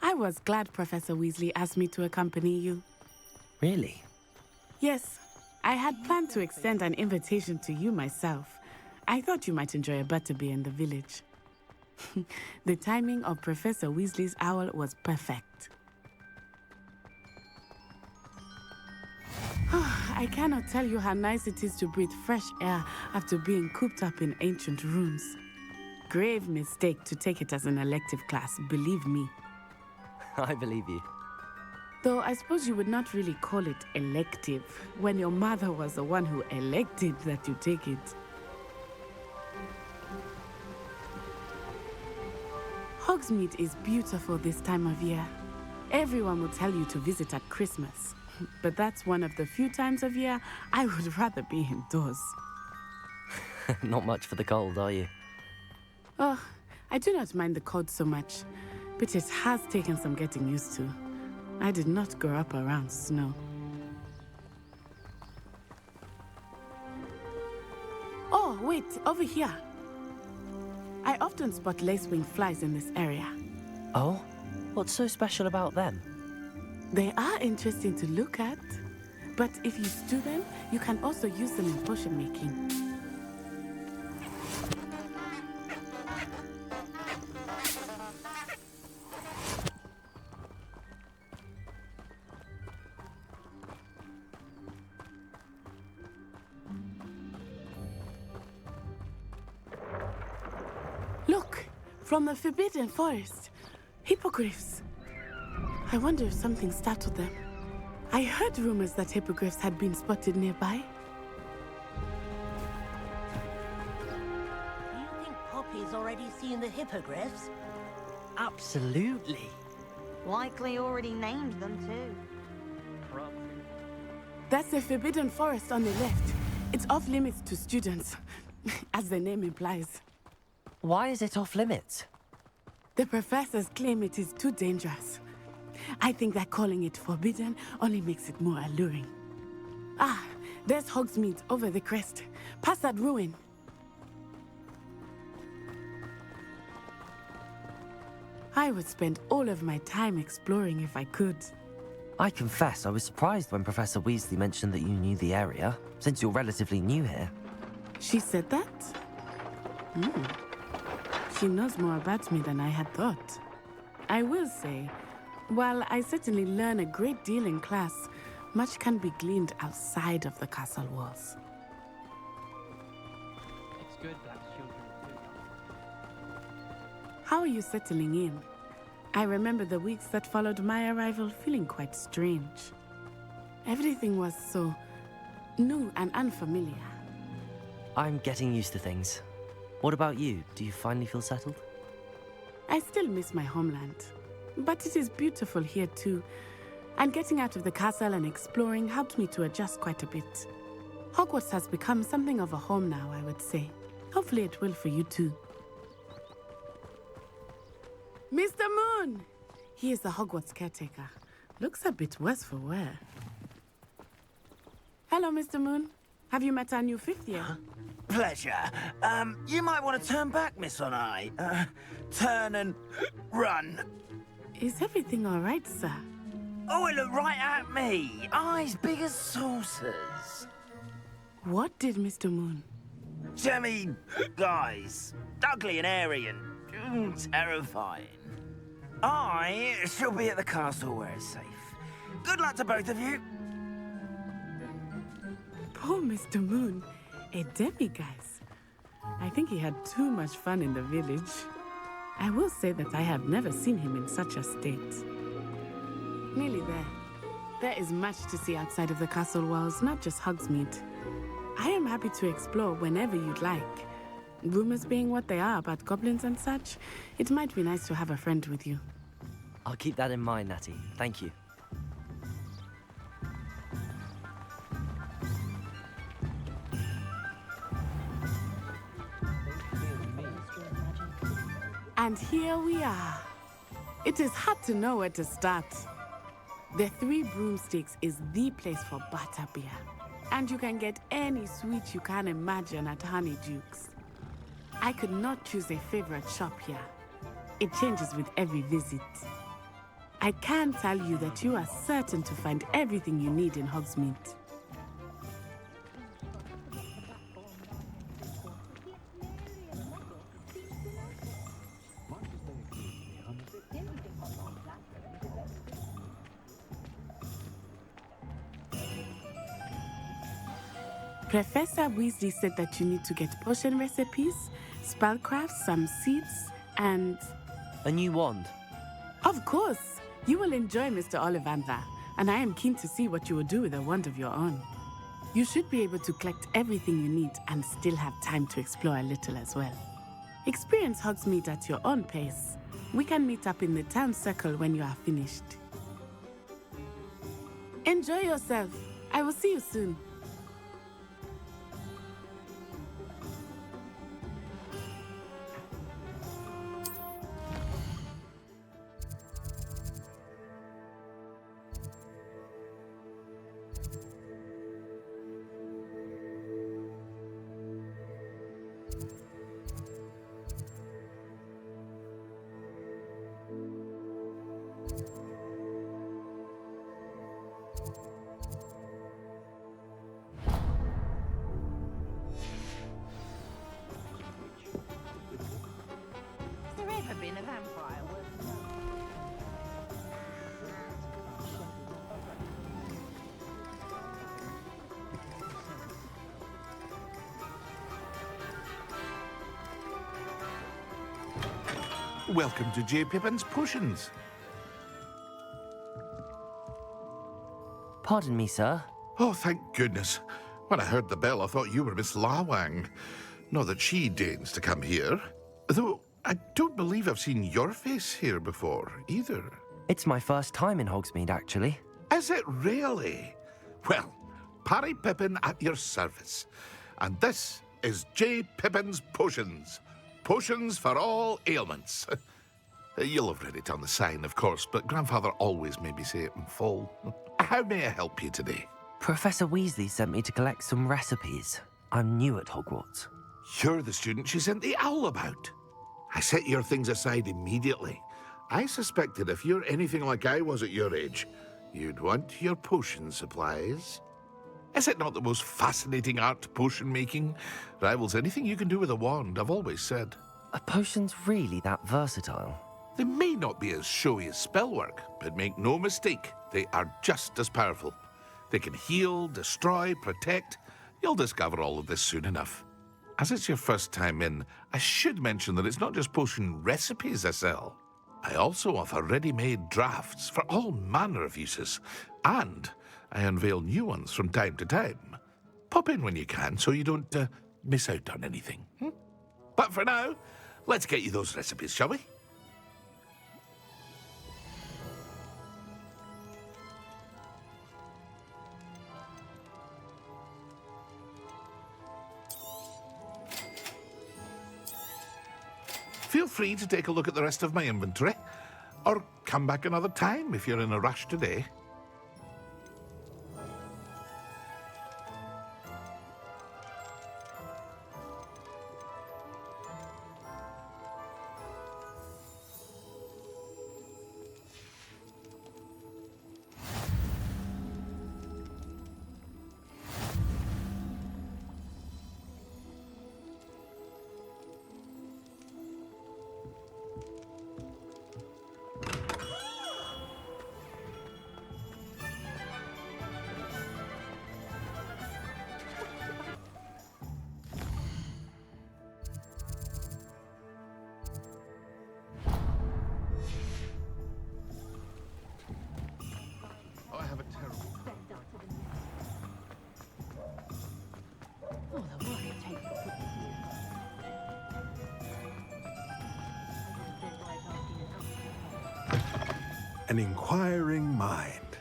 S11: I was glad Professor Weasley asked me to accompany you.
S1: Really?
S11: Yes, I had planned to extend an invitation to you myself. I thought you might enjoy a butterbeer in the village. The timing of Professor Weasley's owl was perfect. I cannot tell you how nice it is to breathe fresh air after being cooped up in ancient rooms. Grave mistake to take it as an elective class, believe me.
S1: I believe you.
S11: Though I suppose you would not really call it elective when your mother was the one who elected that you take it. Hogsmeade is beautiful this time of year. Everyone will tell you to visit at Christmas, but that's one of the few times of year I would rather be indoors.
S1: Not much for the cold, are you?
S11: Oh, I do not mind the cold so much, but it has taken some getting used to. I did not grow up around snow. Oh, wait, over here. I often spot lacewing flies in this area.
S1: Oh? What's so special about them?
S11: They are interesting to look at, but if you stew them, you can also use them in potion making. Look, from the Forbidden Forest, hippogriffs. I wonder if something startled them. I heard rumors that hippogriffs had been spotted nearby.
S15: Do you think Poppy's already seen the hippogriffs?
S1: Absolutely.
S13: Likely already named them too.
S11: That's the Forbidden Forest on the left. It's off limits to students, as the name implies.
S1: Why is it off limits?
S11: The professors claim it is too dangerous. I think that calling it forbidden only makes it more alluring. Ah, there's Hogsmeade over the crest. Past that ruin. I would spend all of my time exploring if I could.
S1: I confess I was surprised when Professor Weasley mentioned that you knew the area, since you're relatively new here.
S11: She said that? She knows more about me than I had thought. I will say, while I certainly learn a great deal in class, much can be gleaned outside of the castle walls.
S4: It's good that children do.
S11: How are you settling in? I remember the weeks that followed my arrival feeling quite strange. Everything was so new and unfamiliar.
S1: I'm getting used to things. What about you? Do you finally feel settled?
S11: I still miss my homeland, but it is beautiful here too. And getting out of the castle and exploring helped me to adjust quite a bit. Hogwarts has become something of a home now, I would say. Hopefully it will for you too. Mr. Moon! He is the Hogwarts caretaker. Looks a bit worse for wear. Hello, Mr. Moon. Have you met our new fifth year?
S16: Pleasure. You might want to turn back, Miss On-Eye. Turn and run.
S11: Is everything all right, sir?
S16: Oh, it looked right at me. Eyes big as saucers.
S11: What did Mr. Moon?
S16: Jemmy, guys. Ugly and airy and terrifying. I shall be at the castle where it's safe. Good luck to both of you.
S11: Poor Mr. Moon. A demiguise. I think he had too much fun in the village. I will say that I have never seen him in such a state. Nearly there. There is much to see outside of the castle walls, not just Hogsmeade. I am happy to explore whenever you'd like. Rumors being what they are about goblins and such, it might be nice to have a friend with you.
S1: I'll keep that in mind, Natty. Thank you.
S11: And here we are. It is hard to know where to start. The Three Broomsticks is the place for butterbeer. And you can get any sweet you can imagine at Honeyduke's. I could not choose a favorite shop here. It changes with every visit. I can tell you that you are certain to find everything you need in Hogsmeade. Professor Weasley said that you need to get potion recipes, spellcrafts, some seeds, and...
S1: A new wand?
S11: Of course! You will enjoy Mr. Ollivander, and I am keen to see what you will do with a wand of your own. You should be able to collect everything you need and still have time to explore a little as well. Experience Hogsmeade at your own pace. We can meet up in the town circle when you are finished. Enjoy yourself. I will see you soon.
S15: Been a vampire.
S10: Welcome to J. Pippin's Potions.
S1: Pardon me, sir.
S10: Oh, thank goodness. When I heard the bell, I thought you were Miss Lawang. Not that she deigns to come here. Though, I don't believe I've seen your face here before, either.
S1: It's my first time in Hogsmeade, actually.
S10: Is it really? Well, Parry Pippin at your service. And this is J. Pippin's Potions. Potions for all ailments. You'll have read it on the sign, of course, but Grandfather always made me say it in full. How may I help you today?
S1: Professor Weasley sent me to collect some recipes. I'm new at Hogwarts.
S10: You're the student she sent the owl about. I set your things aside immediately. I suspected if you're anything like I was at your age, you'd want your potion supplies. Is it not the most fascinating art, potion making? Rivals anything you can do with a wand, I've always said.
S1: Are potions really that versatile?
S10: They may not be as showy as spellwork, but make no mistake, they are just as powerful. They can heal, destroy, protect. You'll discover all of this soon enough. As it's your first time in, I should mention that it's not just potion recipes I sell. I also offer ready-made drafts for all manner of uses, and I unveil new ones from time to time. Pop in when you can so you don't miss out on anything. But for now, let's get you those recipes, shall we? Feel free to take a look at the rest of my inventory, or come back another time if you're in a rush today.
S17: an inquiring mind.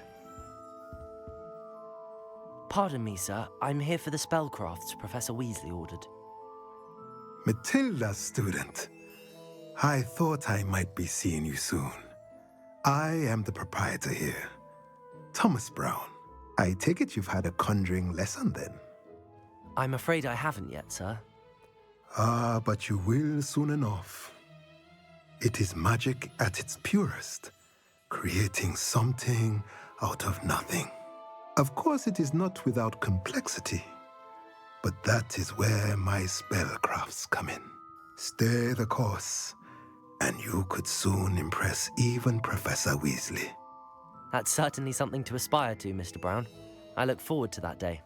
S1: Pardon me, sir. I'm here for the spellcrafts Professor Weasley ordered.
S17: Matilda, student. I thought I might be seeing you soon. I am the proprietor here, Thomas Brown. I take it you've had a conjuring lesson then?
S1: I'm afraid I haven't yet, sir.
S17: Ah, but you will soon enough. It is magic at its purest, creating something out of nothing. Of course, it is not without complexity, but that is where my spellcrafts come in. Stay the course, and you could soon impress even Professor Weasley.
S1: That's certainly something to aspire to, Mr. Brown. I look forward to that day.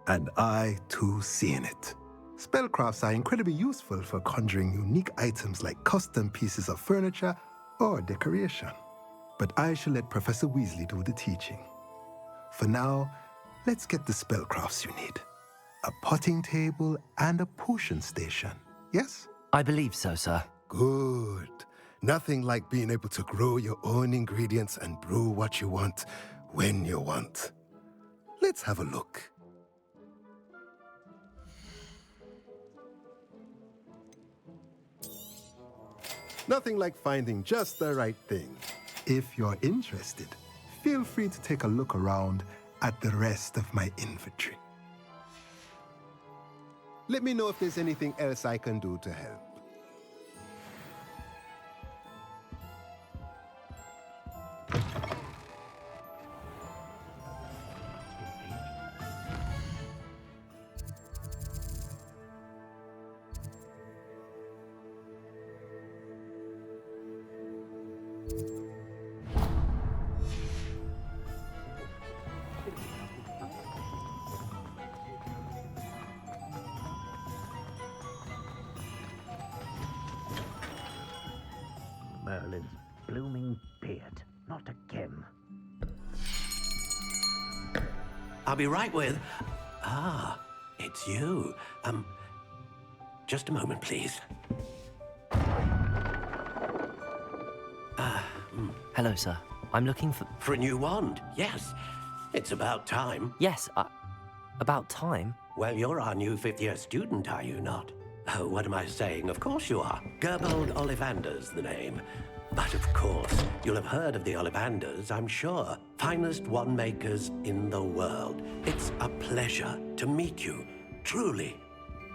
S17: And I, too, seeing it. Spellcrafts are incredibly useful for conjuring unique items like custom pieces of furniture or decoration. But I shall let Professor Weasley do the teaching. For now, let's get the spellcrafts you need. A potting table and a potion station, yes?
S1: I believe so, sir.
S17: Good. Nothing like being able to grow your own ingredients and brew what you want when you want. Let's have a look. Nothing like finding just the right thing. If you're interested, feel free to take a look around at the rest of my inventory. Let me know if there's anything else I can do to help.
S12: Merlin's blooming beard. Not again. I'll be right with... Ah, it's you. Just a moment, please.
S1: Hello, sir. I'm looking for...
S12: For a new wand, yes. It's about time.
S1: Yes, about time?
S12: Well, you're our new fifth-year student, are you not? Oh, what am I saying? Of course you are. Gerbold Ollivander's the name. But of course, you'll have heard of the Ollivanders, I'm sure. Finest wand makers in the world. It's a pleasure to meet you, truly.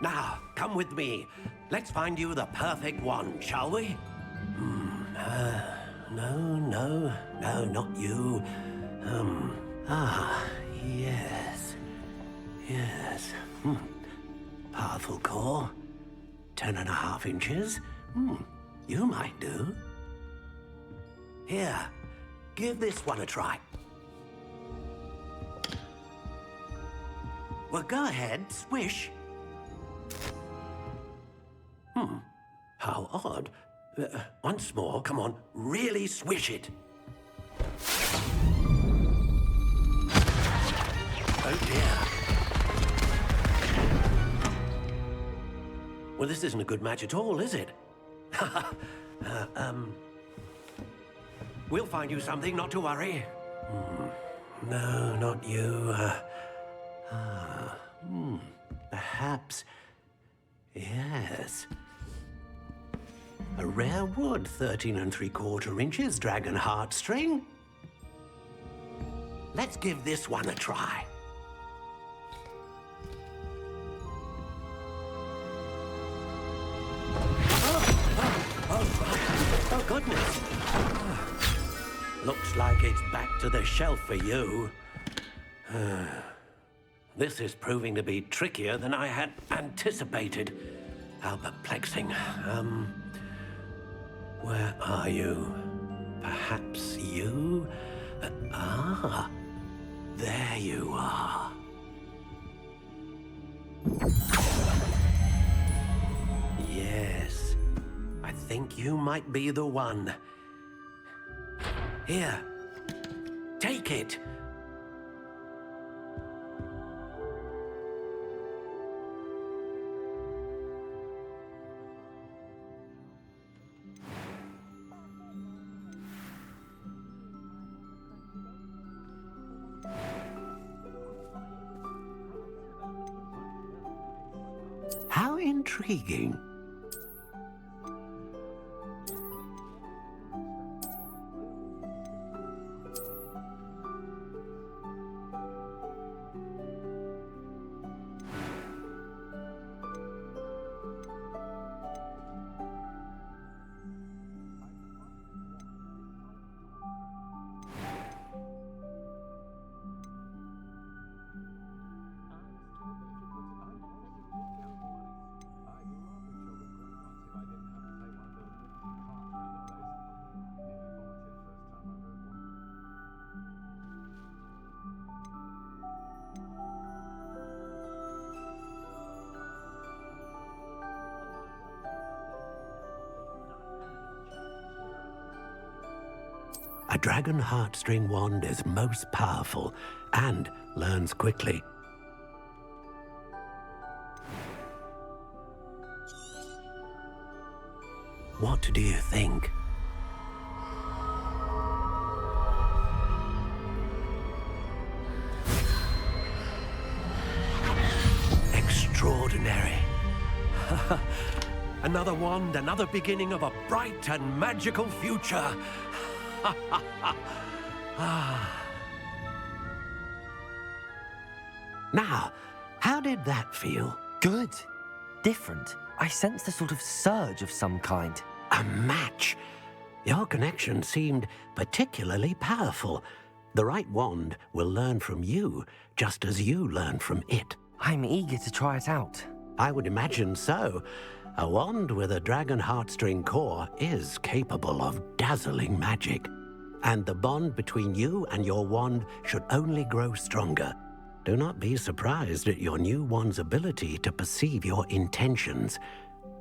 S12: Now, come with me. Let's find you the perfect wand, shall we? No, not you. Yes. Powerful core. 10.5 inches. You might do. Here, give this one a try. Well, go ahead, swish. How odd. Once more, come on, really swish it. Oh dear. Well, this isn't a good match at all, is it? We'll find you something, not to worry. No, not you. Perhaps. Yes. A rare wood, 13 3/4 inches, dragon heartstring. Let's give this one a try. Oh, goodness. Looks like it's back to the shelf for you. This is proving to be trickier than I had anticipated. How perplexing. Where are you? Perhaps you? There you are. Yes, I think you might be the one. Here, take it. How intriguing. A dragon heartstring wand is most powerful and learns quickly. What do you think? Extraordinary. Another wand, another beginning of a bright and magical future. Now, how did that feel?
S1: Good. Different. I sensed a sort of surge of some kind.
S12: A match. Your connection seemed particularly powerful. The right wand will learn from you, just as you learn from it.
S1: I'm eager to try it out.
S12: I would imagine so. A wand with a dragon heartstring core is capable of dazzling magic. And the bond between you and your wand should only grow stronger. Do not be surprised at your new wand's ability to perceive your intentions,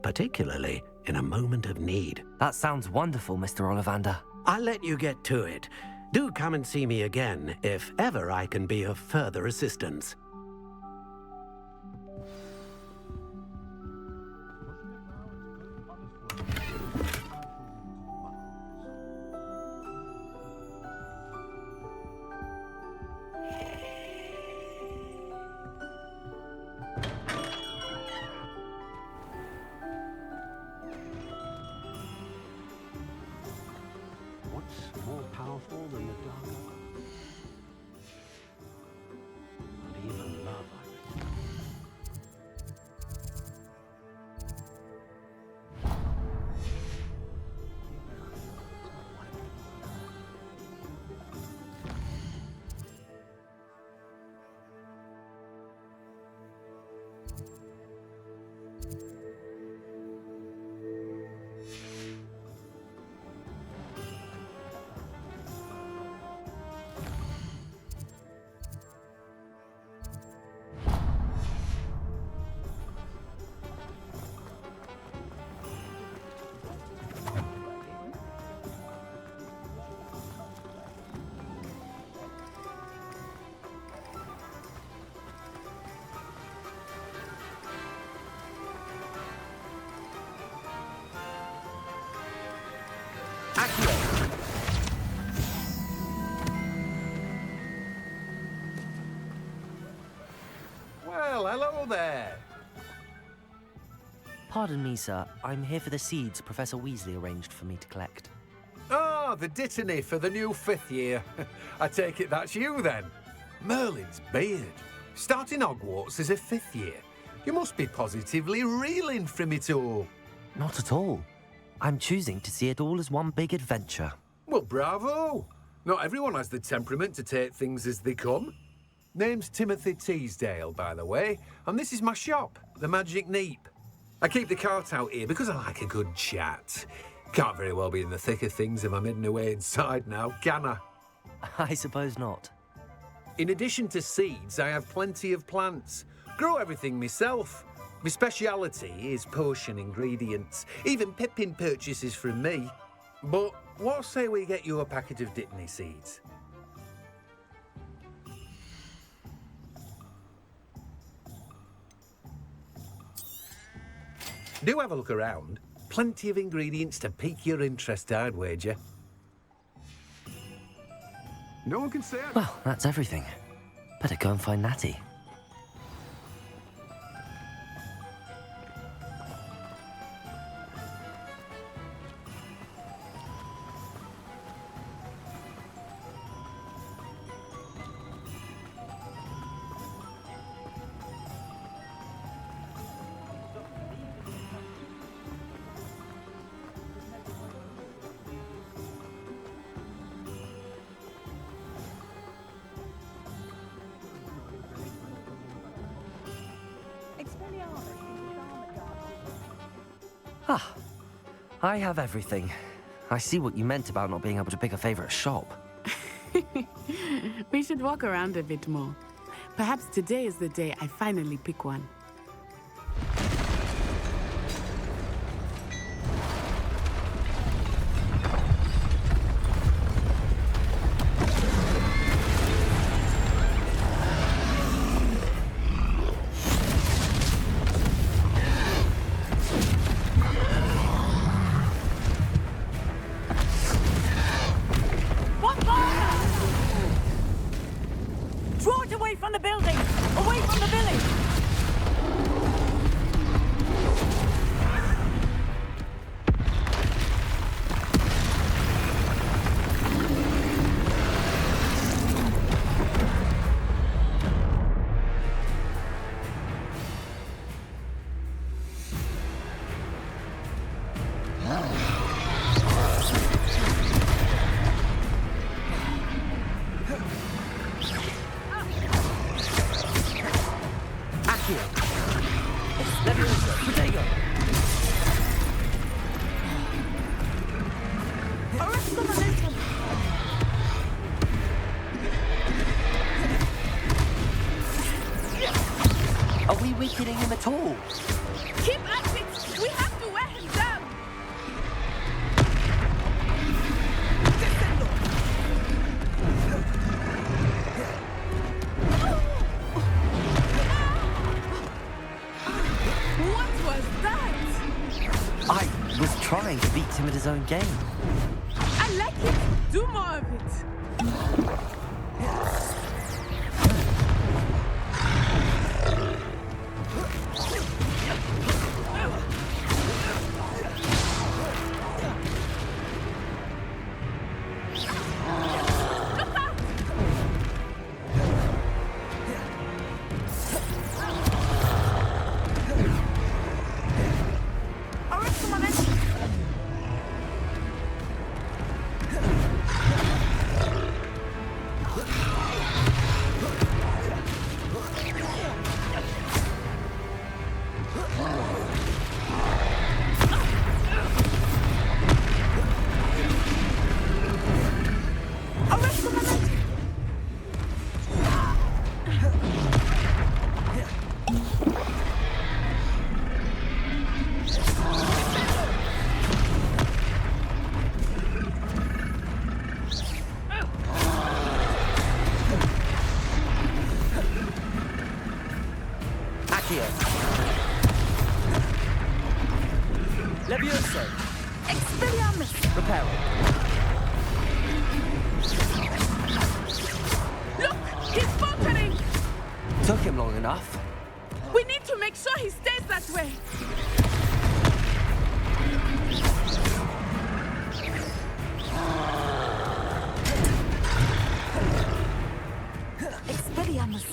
S12: particularly in a moment of need.
S1: That sounds wonderful, Mr. Ollivander.
S12: I'll let you get to it. Do come and see me again if ever I can be of further assistance. What's more powerful than the dark arts? Not even love, I reckon.
S18: Well, hello there.
S1: Pardon me, sir. I'm here for the seeds Professor Weasley arranged for me to collect.
S18: Ah, the dittany for the new 5th year. I take it that's you, then. Merlin's beard. Starting Hogwarts as a 5th year. You must be positively reeling from it all.
S1: Not at all. I'm choosing to see it all as one big adventure.
S18: Well, bravo. Not everyone has the temperament to take things as they come. Name's Timothy Teasdale, by the way, and this is my shop, the Magic Neep. I keep the cart out here because I like a good chat. Can't very well be in the thick of things if I'm hidden away inside now, can I?
S1: I suppose not.
S18: In addition to seeds, I have plenty of plants. Grow everything myself. My speciality is potion ingredients. Even Pippin purchases from me. But what say we get you a packet of Dittany seeds? Do have a look around. Plenty of ingredients to pique your interest, I'd wager.
S7: No one can say...
S1: Well, that's everything. Better go and find Natty. Ah, I have everything. I see what you meant about not being able to pick a favorite shop.
S11: We should walk around a bit more. Perhaps today is the day I finally pick one.
S19: Draw it away from the building! Away from the village!
S1: Are we weakening him at all?
S19: Keep at it! We have to wear him down!
S9: What was that?
S1: I was trying to beat him at his own game.
S9: I like it. Do more of it.
S1: Levioso!
S19: Expelliarmus!
S1: Reparo!
S9: Look! He's faltering!
S1: Took him long enough.
S9: We need to make sure he stays that way!
S19: Expelliarmus!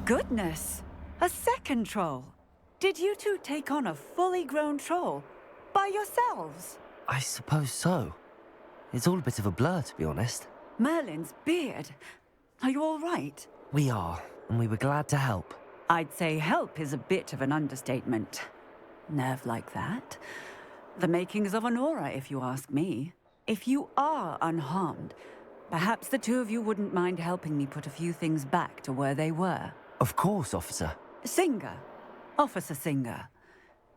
S20: Goodness! A second troll! Did you two take on a fully grown troll? By yourselves?
S1: I suppose so. It's all a bit of a blur, to be honest.
S20: Merlin's beard. Are you all right?
S1: We are, and we were glad to help.
S20: I'd say help is a bit of an understatement. Nerve like that. The makings of an aura, if you ask me. If you are unharmed, perhaps the two of you wouldn't mind helping me put a few things back to where they were.
S1: Of course, officer.
S20: Singer. Officer Singer.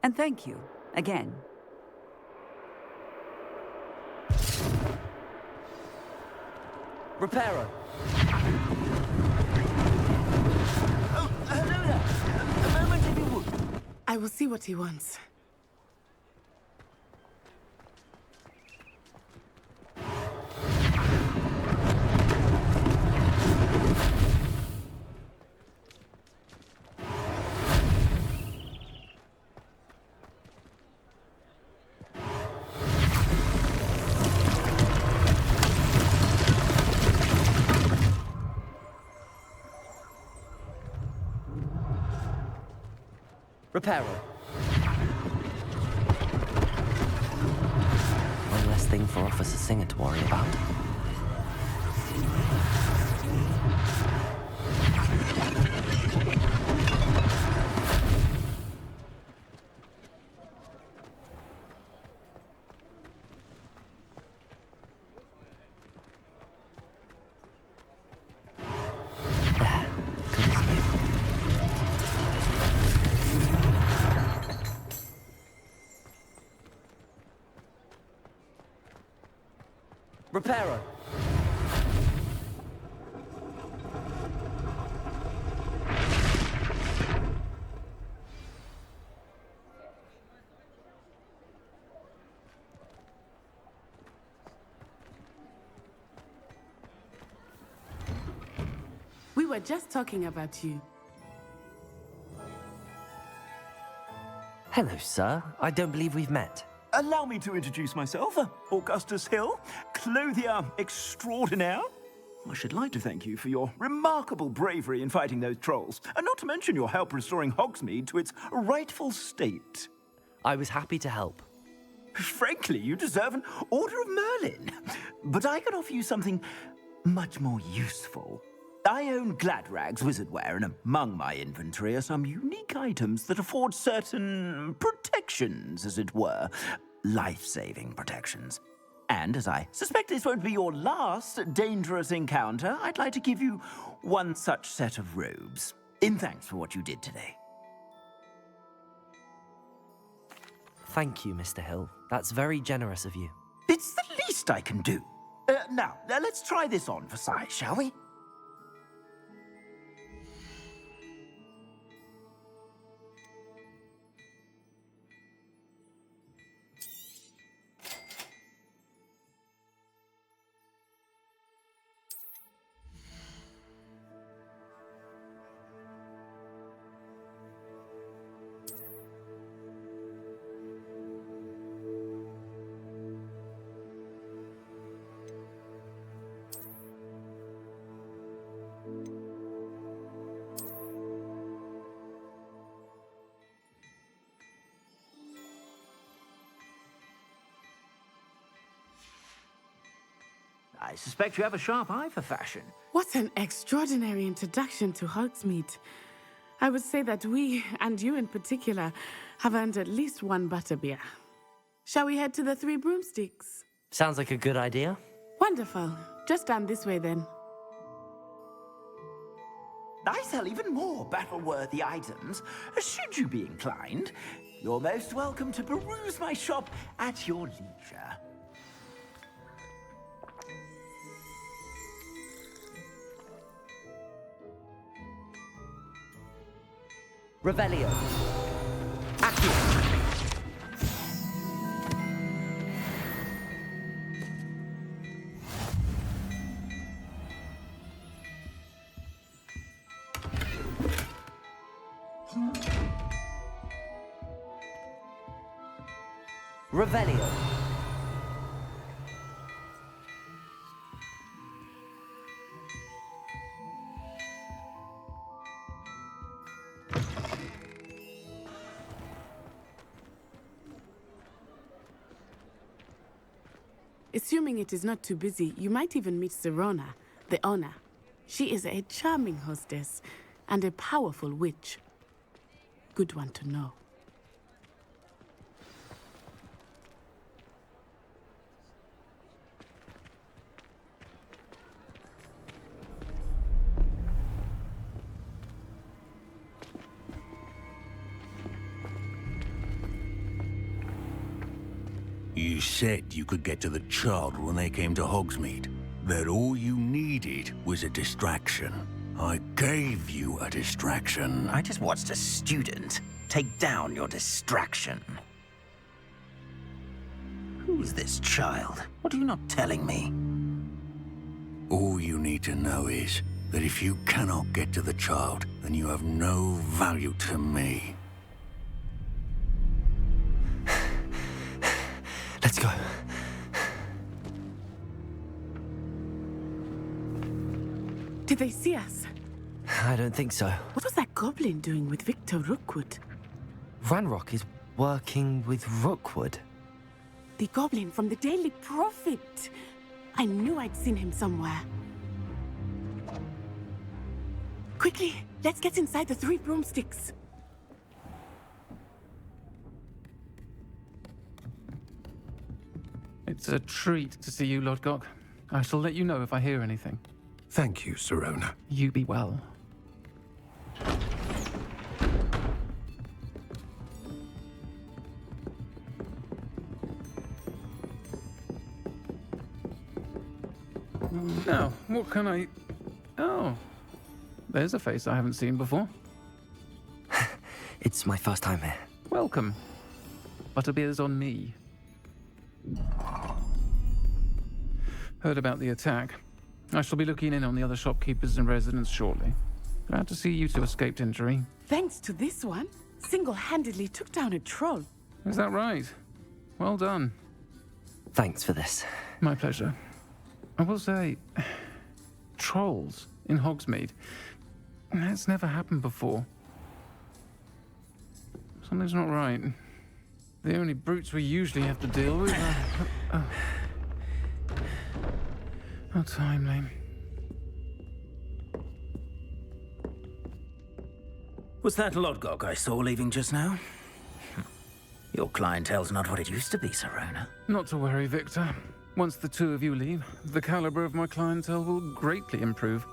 S20: And thank you, again.
S1: Reparo!
S16: Oh, hello there. A moment
S11: I will see what he wants.
S1: Reparo. One less thing for Officer Singer to worry about. Reparo.
S11: We were just talking about you.
S1: Hello, sir. I don't believe we've met.
S21: Allow me to introduce myself, Augustus Hill, clothier extraordinaire. I should like to thank you for your remarkable bravery in fighting those trolls, and not to mention your help restoring Hogsmeade to its rightful state.
S1: I was happy to help.
S21: Frankly, you deserve an Order of Merlin. But I can offer you something much more useful. I own Gladrag's wizardware, and among my inventory are some unique items that afford certain protections, as it were. Life-saving protections. And as I suspect this won't be your last dangerous encounter, I'd like to give you one such set of robes, in thanks for what you did today.
S1: Thank you, Mr. Hill. That's very generous of you.
S21: It's the least I can do. Now, let's try this on for size, shall we? I suspect you have a sharp eye for fashion.
S11: What an extraordinary introduction to Hogsmeade. I would say that we, and you in particular, have earned at least one butterbeer. Shall we head to the Three Broomsticks?
S1: Sounds like a good idea.
S11: Wonderful. Just down this way then.
S21: I sell even more battle-worthy items, should you be inclined. You're most welcome to peruse my shop at your leisure.
S1: Revelio. Accio. Revelio.
S11: Assuming it is not too busy, you might even meet Serona, the owner. She is a charming hostess and a powerful witch. Good one to know.
S22: You said you could get to the child when they came to Hogsmeade. That all you needed was a distraction. I gave you a distraction.
S16: I just watched a student take down your distraction. Who's this child? What are you not telling me?
S22: All you need to know is that if you cannot get to the child, then you have no value to me.
S1: Let's go.
S11: Did they see us?
S1: I don't think so.
S11: What was that goblin doing with Victor Rookwood?
S1: Ranrock is working with Rookwood.
S11: The goblin from the Daily Prophet. I knew I'd seen him somewhere. Quickly, let's get inside the 3 broomsticks.
S3: It's a treat to see you, Lodgok. I shall let you know if I hear anything.
S7: Thank you, Sirona.
S3: You be well. Now, what can I... Oh, there's a face I haven't seen before.
S1: It's my first time here.
S3: Welcome. Butterbeer's on me. Heard about the attack. I shall be looking in on the other shopkeepers and residents shortly. Glad to see you two escaped injury.
S11: Thanks to this one, single-handedly took down a troll.
S3: Is that right? Well done.
S1: Thanks for this.
S3: My pleasure. I will say, trolls in Hogsmeade. That's never happened before. Something's not right. The only brutes we usually have to deal with are... How timely.
S16: Was that Lodgok I saw leaving just now? Your clientele's not what it used to be, Sirona.
S3: Not to worry, Victor. Once the two of you leave, the caliber of my clientele will greatly improve.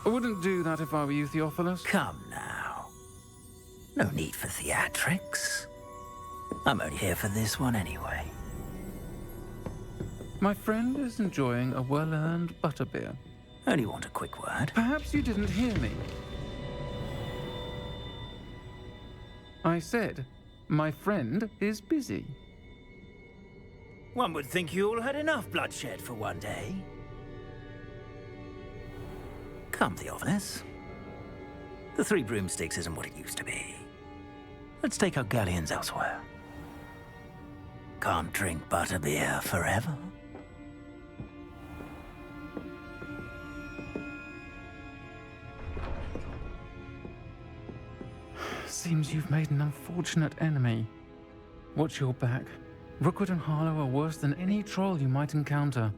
S3: I wouldn't do that if I were you, Theophilus.
S16: Come now. No need for theatrics. I'm only here for this one anyway.
S3: My friend is enjoying a well-earned butterbeer.
S16: Only want a quick word.
S3: Perhaps you didn't hear me. I said, my friend is busy.
S16: One would think you all had enough bloodshed for one day. Come, Theophilus. The 3 broomsticks isn't what it used to be. Let's take our galleons elsewhere. Can't drink butterbeer forever.
S3: Seems you've made an unfortunate enemy. Watch your back. Rookwood and Harlow are worse than any troll you might encounter.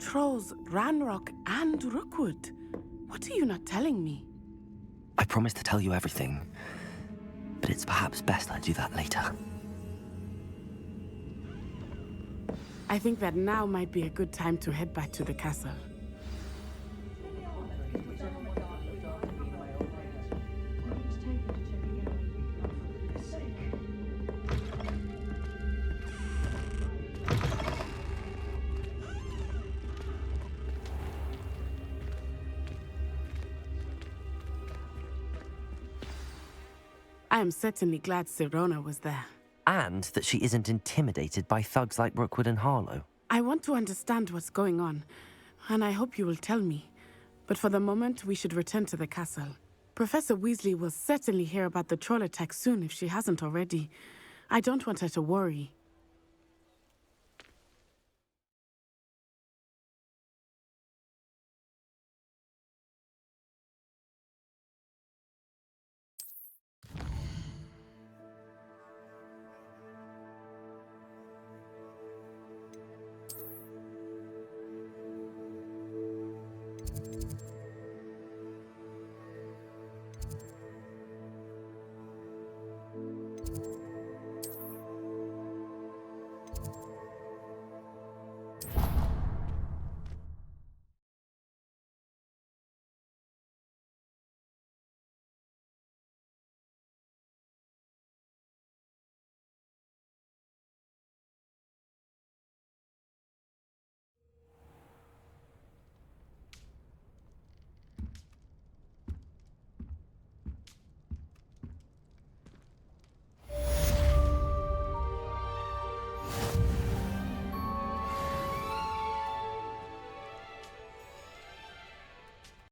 S11: Trolls, Ranrock, and Rookwood. What are you not telling me?
S1: I promised to tell you everything, but it's perhaps best I do that later.
S11: I think that now might be a good time to head back to the castle. I am certainly glad Sirona was there.
S1: And that she isn't intimidated by thugs like Rookwood and Harlow.
S11: I want to understand what's going on, and I hope you will tell me. But for the moment, we should return to the castle. Professor Weasley will certainly hear about the troll attack soon if she hasn't already. I don't want her to worry.